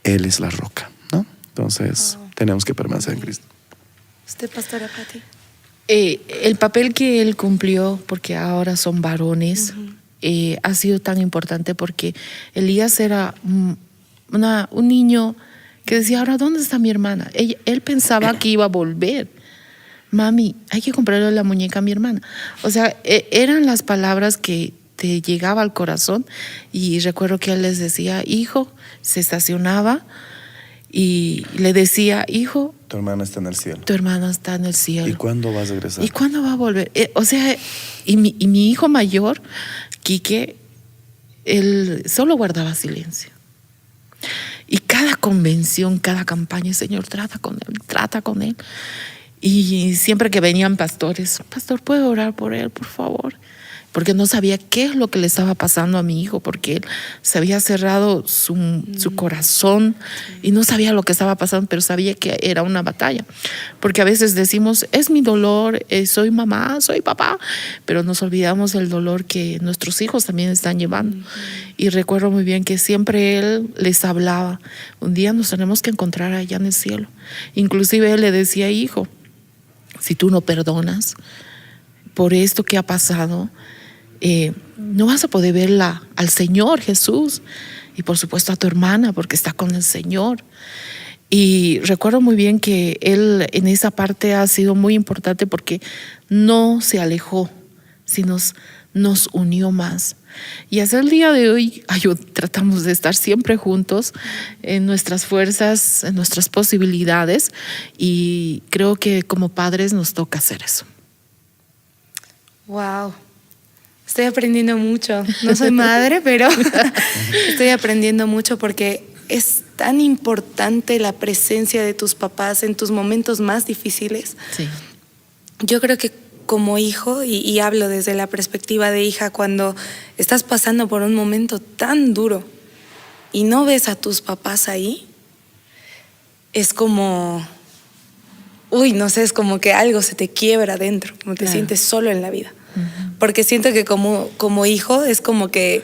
Él es la roca, ¿no? Entonces tenemos que permanecer en Cristo. ¿Usted, pastora Pati? El papel que Él cumplió, porque ahora son varones, ha sido tan importante, porque Elías era un niño que decía, ahora, ¿dónde está mi hermana? Él pensaba que iba a volver. Mami, hay que comprarle la muñeca a mi hermana. O sea, eran las palabras que te llegaba al corazón. Y recuerdo que él les decía, hijo, se estacionaba y le decía, hijo, tu hermana está en el cielo. Tu hermana está en el cielo. ¿Y cuándo vas a regresar? ¿Y cuándo va a volver? O sea, y mi hijo mayor, Quique, él solo guardaba silencio. Y cada convención, cada campaña, Señor, trata con él. Y siempre que venían pastores, pastor, ¿puedo orar por él, por favor? Porque no sabía qué es lo que le estaba pasando a mi hijo, porque él se había cerrado su corazón y no sabía lo que estaba pasando, pero sabía que era una batalla. Porque a veces decimos, es mi dolor, soy mamá, soy papá, pero nos olvidamos del dolor que nuestros hijos también están llevando. Y recuerdo muy bien que siempre él les hablaba, un día nos tenemos que encontrar allá en el cielo. Inclusive él le decía, hijo, si tú no perdonas por esto que ha pasado, no vas a poder verla al Señor Jesús, y por supuesto a tu hermana, porque está con el Señor. Y recuerdo muy bien que él en esa parte ha sido muy importante, porque no se alejó, sino nos unió más. Y hasta el día de hoy tratamos de estar siempre juntos en nuestras fuerzas, en nuestras posibilidades, y creo que como padres nos toca hacer eso. Wow. Estoy aprendiendo mucho. No soy madre, pero estoy aprendiendo mucho porque es tan importante la presencia de tus papás en tus momentos más difíciles. Sí. Yo creo que como hijo, y hablo desde la perspectiva de hija, cuando estás pasando por un momento tan duro y no ves a tus papás ahí, es como, no sé, es como que algo se te quiebra dentro, como te sientes solo en la vida. Uh-huh. Porque siento que como hijo es como que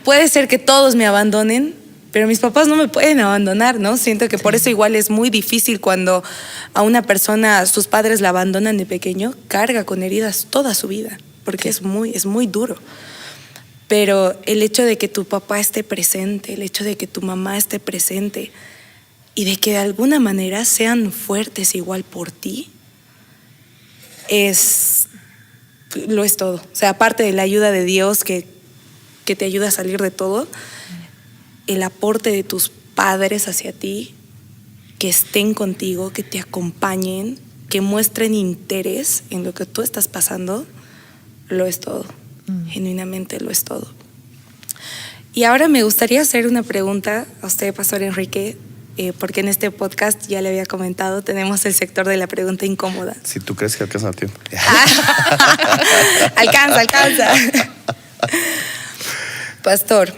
puede ser que todos me abandonen, pero mis papás no me pueden abandonar, ¿no? Siento que por eso igual es muy difícil cuando a una persona sus padres la abandonan de pequeño, carga con heridas toda su vida, porque es muy duro. Pero el hecho de que tu papá esté presente, el hecho de que tu mamá esté presente y de que de alguna manera sean fuertes igual por ti, lo es todo. O sea, aparte de la ayuda de Dios que te ayuda a salir de todo, el aporte de tus padres hacia ti, que estén contigo, que te acompañen, que muestren interés en lo que tú estás pasando, lo es todo. Genuinamente lo es todo. Y ahora me gustaría hacer una pregunta a usted, Pastor Enrique, porque en este podcast, ya le había comentado, tenemos el sector de la pregunta incómoda. Si tú crees que alcanza el tiempo. Alcanza. Pastor,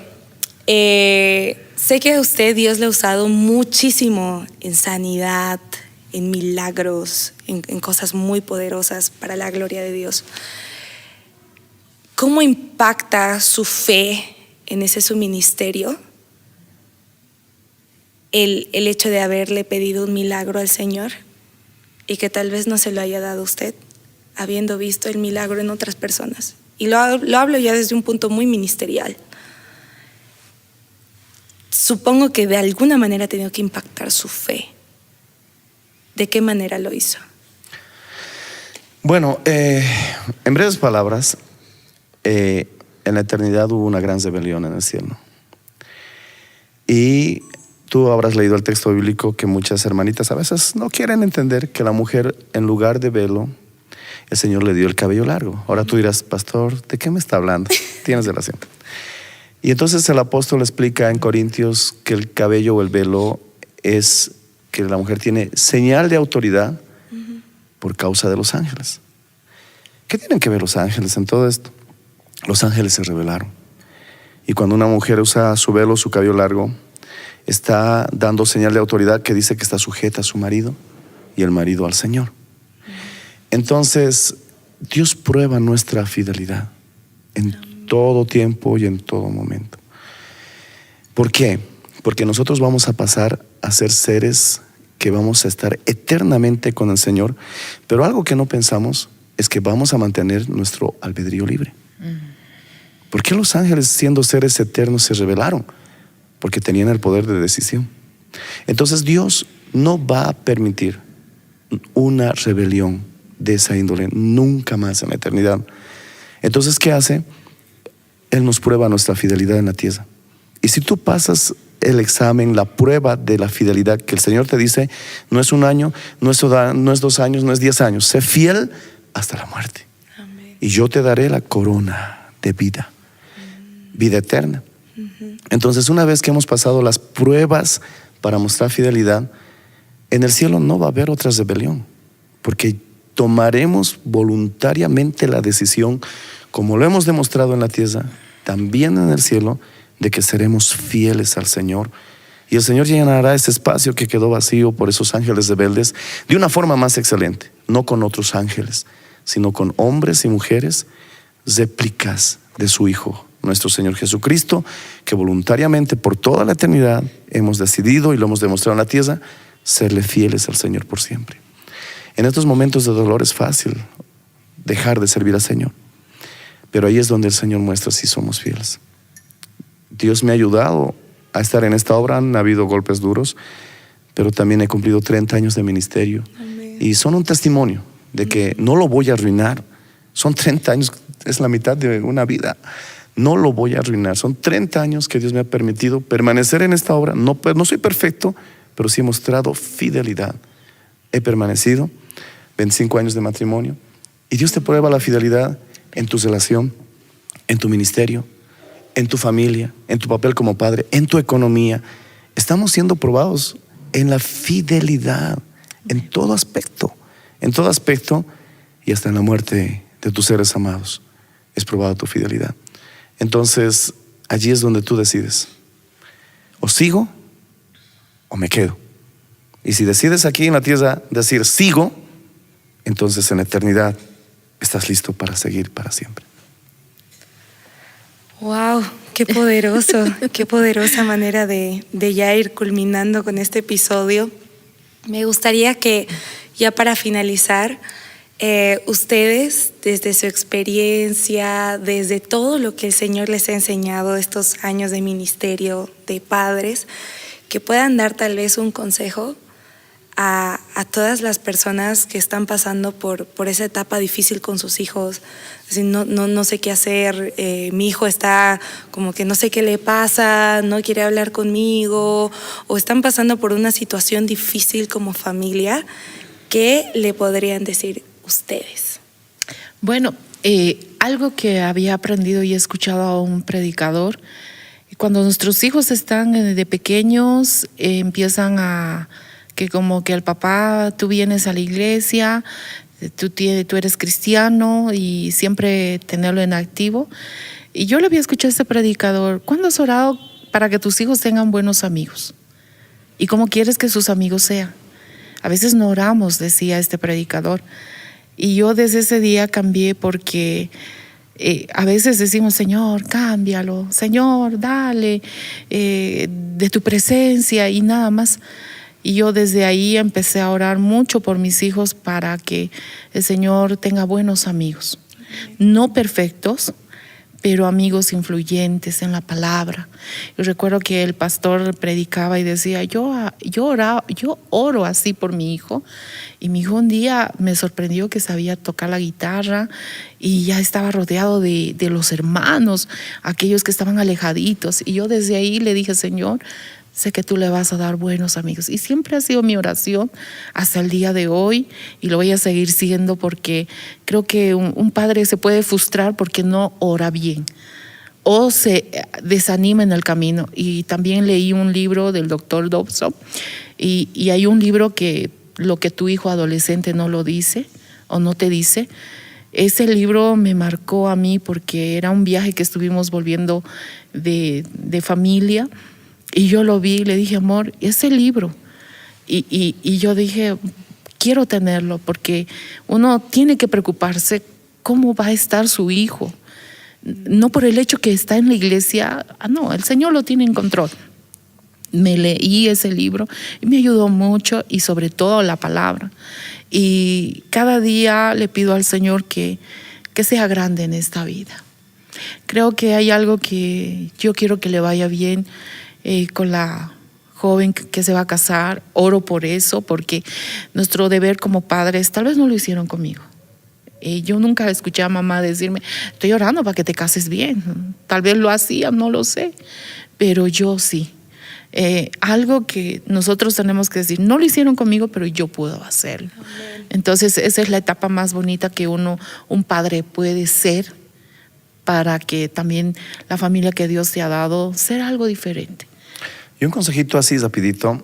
sé que a usted Dios le ha usado muchísimo en sanidad, en milagros, en cosas muy poderosas para la gloria de Dios. ¿Cómo impacta su fe en su ministerio el hecho de haberle pedido un milagro al Señor y que tal vez no se lo haya dado a usted, habiendo visto el milagro en otras personas? Y lo hablo ya desde un punto muy ministerial. Supongo que de alguna manera ha tenido que impactar su fe. ¿De qué manera lo hizo? Bueno, en breves palabras, en la eternidad hubo una gran rebelión en el cielo. Y tú habrás leído el texto bíblico que muchas hermanitas a veces no quieren entender que la mujer, en lugar de velo, el Señor le dio el cabello largo. Ahora tú dirás, pastor, ¿de qué me está hablando? Tienes relación. Y entonces el apóstol explica en Corintios que el cabello o el velo es que la mujer tiene señal de autoridad por causa de los ángeles. ¿Qué tienen que ver los ángeles en todo esto? Los ángeles se rebelaron. Y cuando una mujer usa su velo, su cabello largo, está dando señal de autoridad que dice que está sujeta a su marido y el marido al Señor. Entonces, Dios prueba nuestra fidelidad en todo tiempo y en todo momento. ¿Por qué? Porque nosotros vamos a pasar a ser seres que vamos a estar eternamente con el Señor, pero algo que no pensamos es que vamos a mantener nuestro albedrío libre. ¿Por qué los ángeles, siendo seres eternos, se rebelaron? Porque tenían el poder de decisión. Entonces Dios no va a permitir una rebelión de esa índole nunca más en la eternidad. Entonces, ¿qué hace? Él nos prueba nuestra fidelidad en la tierra. Y si tú pasas el examen, la prueba de la fidelidad que el Señor te dice, no es un año, no es 2 años, no es 10 años, sé fiel hasta la muerte. Amén. Y yo te daré la corona de vida, vida eterna. Entonces, una vez que hemos pasado las pruebas para mostrar fidelidad, en el cielo no va a haber otra rebelión, porque tomaremos voluntariamente la decisión, como lo hemos demostrado en la tierra, también en el cielo, de que seremos fieles al Señor. Y el Señor llenará ese espacio que quedó vacío por esos ángeles rebeldes de una forma más excelente, no con otros ángeles, sino con hombres y mujeres réplicas de su Hijo, nuestro Señor Jesucristo, que voluntariamente por toda la eternidad hemos decidido, y lo hemos demostrado en la tierra, serle fieles al Señor por siempre. En estos momentos de dolor es fácil dejar de servir al Señor, pero ahí es donde el Señor muestra si somos fieles. Dios me ha ayudado a estar en esta obra. Han habido golpes duros, pero también he cumplido 30 años de ministerio. Amén. Y son un testimonio de que no lo voy a arruinar, Son 30 años, es la mitad de una vida. No lo voy a arruinar. Son 30 años que Dios me ha permitido permanecer en esta obra. No soy perfecto, pero sí he mostrado fidelidad. He permanecido 25 años de matrimonio y Dios te prueba la fidelidad en tu relación, en tu ministerio, en tu familia, en tu papel como padre, en tu economía. Estamos siendo probados en la fidelidad, en todo aspecto, y hasta en la muerte de tus seres amados es probada tu fidelidad. Entonces allí es donde tú decides: o sigo o me quedo. Y si decides aquí en la tierra decir sigo, entonces en la eternidad estás listo para seguir para siempre. Wow, qué poderoso, qué poderosa manera de ya ir culminando con este episodio. Me gustaría que ya para finalizar, ustedes desde su experiencia, desde todo lo que el Señor les ha enseñado estos años de ministerio de padres, que puedan dar tal vez un consejo a todas las personas que están pasando por esa etapa difícil con sus hijos. Es decir, no sé qué hacer, mi hijo está como que no sé qué le pasa, no quiere hablar conmigo, o están pasando por una situación difícil como familia. ¿Qué le podrían decir ustedes? Bueno, algo que había aprendido y he escuchado a un predicador: cuando nuestros hijos están de pequeños, empiezan a que como que el papá, tú vienes a la iglesia, tú eres cristiano, y siempre tenerlo en activo. Y yo le había escuchado a este predicador: ¿cuándo has orado para que tus hijos tengan buenos amigos? ¿Y cómo quieres que sus amigos sean? A veces no oramos, decía este predicador. Y yo desde ese día cambié, porque a veces decimos: Señor, cámbialo, Señor, dale de tu presencia, y nada más. Y yo desde ahí empecé a orar mucho por mis hijos para que el Señor tenga buenos amigos. No perfectos, pero amigos influyentes en la palabra. Yo recuerdo que el pastor predicaba y decía: yo oro así por mi hijo. Y mi hijo un día me sorprendió que sabía tocar la guitarra y ya estaba rodeado de los hermanos, aquellos que estaban alejaditos. Y yo desde ahí le dije: Señor, sé que tú le vas a dar buenos amigos. Y siempre ha sido mi oración hasta el día de hoy, y lo voy a seguir siendo, porque creo que un padre se puede frustrar porque no ora bien o se desanima en el camino. Y también leí un libro del doctor Dobson, y hay un libro que lo que tu hijo adolescente no lo dice o no te dice. Ese libro me marcó a mí, porque era un viaje que estuvimos volviendo de familia. Y yo lo vi y le dije: amor, ese libro. Y yo dije: quiero tenerlo, porque uno tiene que preocuparse cómo va a estar su hijo. No por el hecho que está en la iglesia, no, el Señor lo tiene en control. Me leí ese libro y me ayudó mucho, y sobre todo la palabra. Y cada día le pido al Señor que sea grande en esta vida. Creo que hay algo que yo quiero que le vaya bien con la joven que se va a casar. Oro por eso, porque nuestro deber como padres, tal vez no lo hicieron conmigo. Yo nunca escuché a mamá decirme: estoy orando para que te cases bien. Tal vez lo hacía, no lo sé, pero yo sí. Algo que nosotros tenemos que decir: no lo hicieron conmigo, pero yo puedo hacerlo. Amén. Entonces esa es la etapa más bonita que un padre puede ser, para que también la familia que Dios te ha dado sea algo diferente. Y un consejito así rapidito: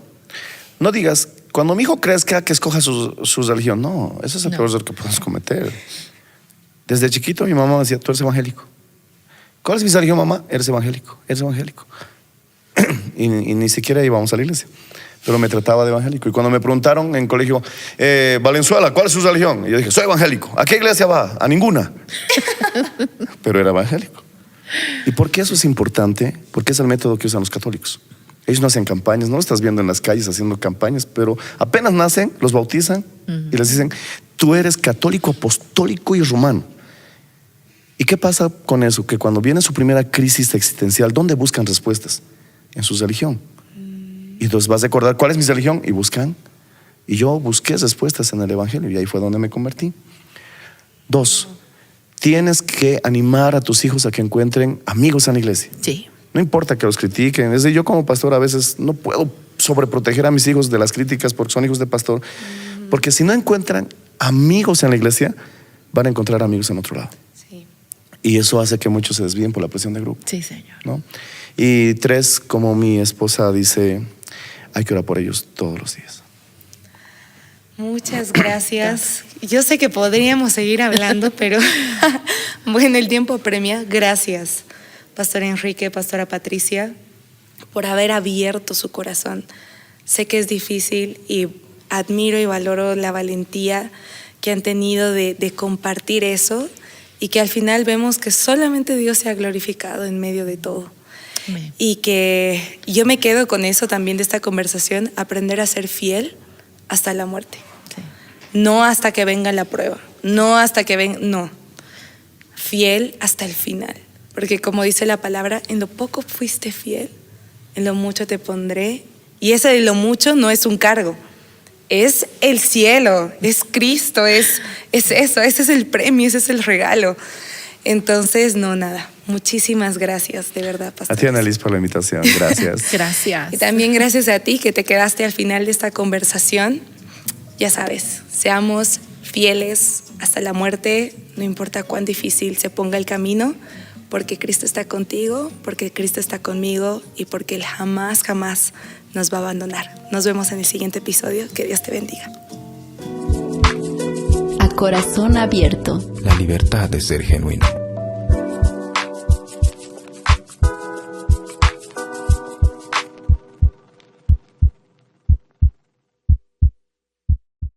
no digas, cuando mi hijo crezca, que escoja su religión. No, ese es el peor error que podemos cometer. Desde chiquito mi mamá me decía: tú eres evangélico. ¿Cuál es mi religión, mamá? Eres evangélico, eres evangélico. y ni siquiera íbamos a la iglesia, pero me trataba de evangélico. Y cuando me preguntaron en colegio: Valenzuela, ¿cuál es su religión? Y yo dije: soy evangélico. ¿A qué iglesia va? A ninguna. Pero era evangélico. ¿Y por qué eso es importante? Porque es el método que usan los católicos. Ellos no hacen campañas, no lo estás viendo en las calles haciendo campañas, pero apenas nacen, los bautizan y les dicen: tú eres católico, apostólico y romano. ¿Y qué pasa con eso? Que cuando viene su primera crisis existencial, ¿dónde buscan respuestas? En su religión. Y entonces vas a recordar: ¿cuál es mi religión? Y buscan. Y yo busqué respuestas en el evangelio, y ahí fue donde me convertí. 2, tienes que animar a tus hijos a que encuentren amigos en la iglesia. Sí. No importa que los critiquen. Es decir, yo como pastor a veces no puedo sobreproteger a mis hijos de las críticas porque son hijos de pastor. Porque si no encuentran amigos en la iglesia, van a encontrar amigos en otro lado. Sí. Y eso hace que muchos se desvíen por la presión de grupo. Sí, Señor. ¿No? Y 3, como mi esposa dice, hay que orar por ellos todos los días. Muchas gracias. Yo sé que podríamos seguir hablando, pero bueno, el tiempo apremia. Gracias, Pastor Enrique, Pastora Patricia, por haber abierto su corazón. Sé que es difícil y admiro y valoro la valentía que han tenido de compartir eso y que al final vemos que solamente Dios se ha glorificado en medio de todo. Amén. Y que yo me quedo con eso también de esta conversación, aprender a ser fiel hasta la muerte. Sí. No hasta que venga la prueba, no hasta que venga, no. Fiel hasta el final. Porque como dice la palabra, en lo poco fuiste fiel, en lo mucho te pondré. Y ese de lo mucho no es un cargo, es el cielo, es Cristo, es eso, ese es el premio, ese es el regalo. Entonces, no, nada. Muchísimas gracias, de verdad, Pastor. A ti, Annalise, por la invitación. Gracias. Gracias. Y también gracias a ti que te quedaste al final de esta conversación. Ya sabes, seamos fieles hasta la muerte, no importa cuán difícil se ponga el camino, porque Cristo está contigo, porque Cristo está conmigo y porque Él jamás, jamás nos va a abandonar. Nos vemos en el siguiente episodio. Que Dios te bendiga. A corazón abierto. La libertad de ser genuino.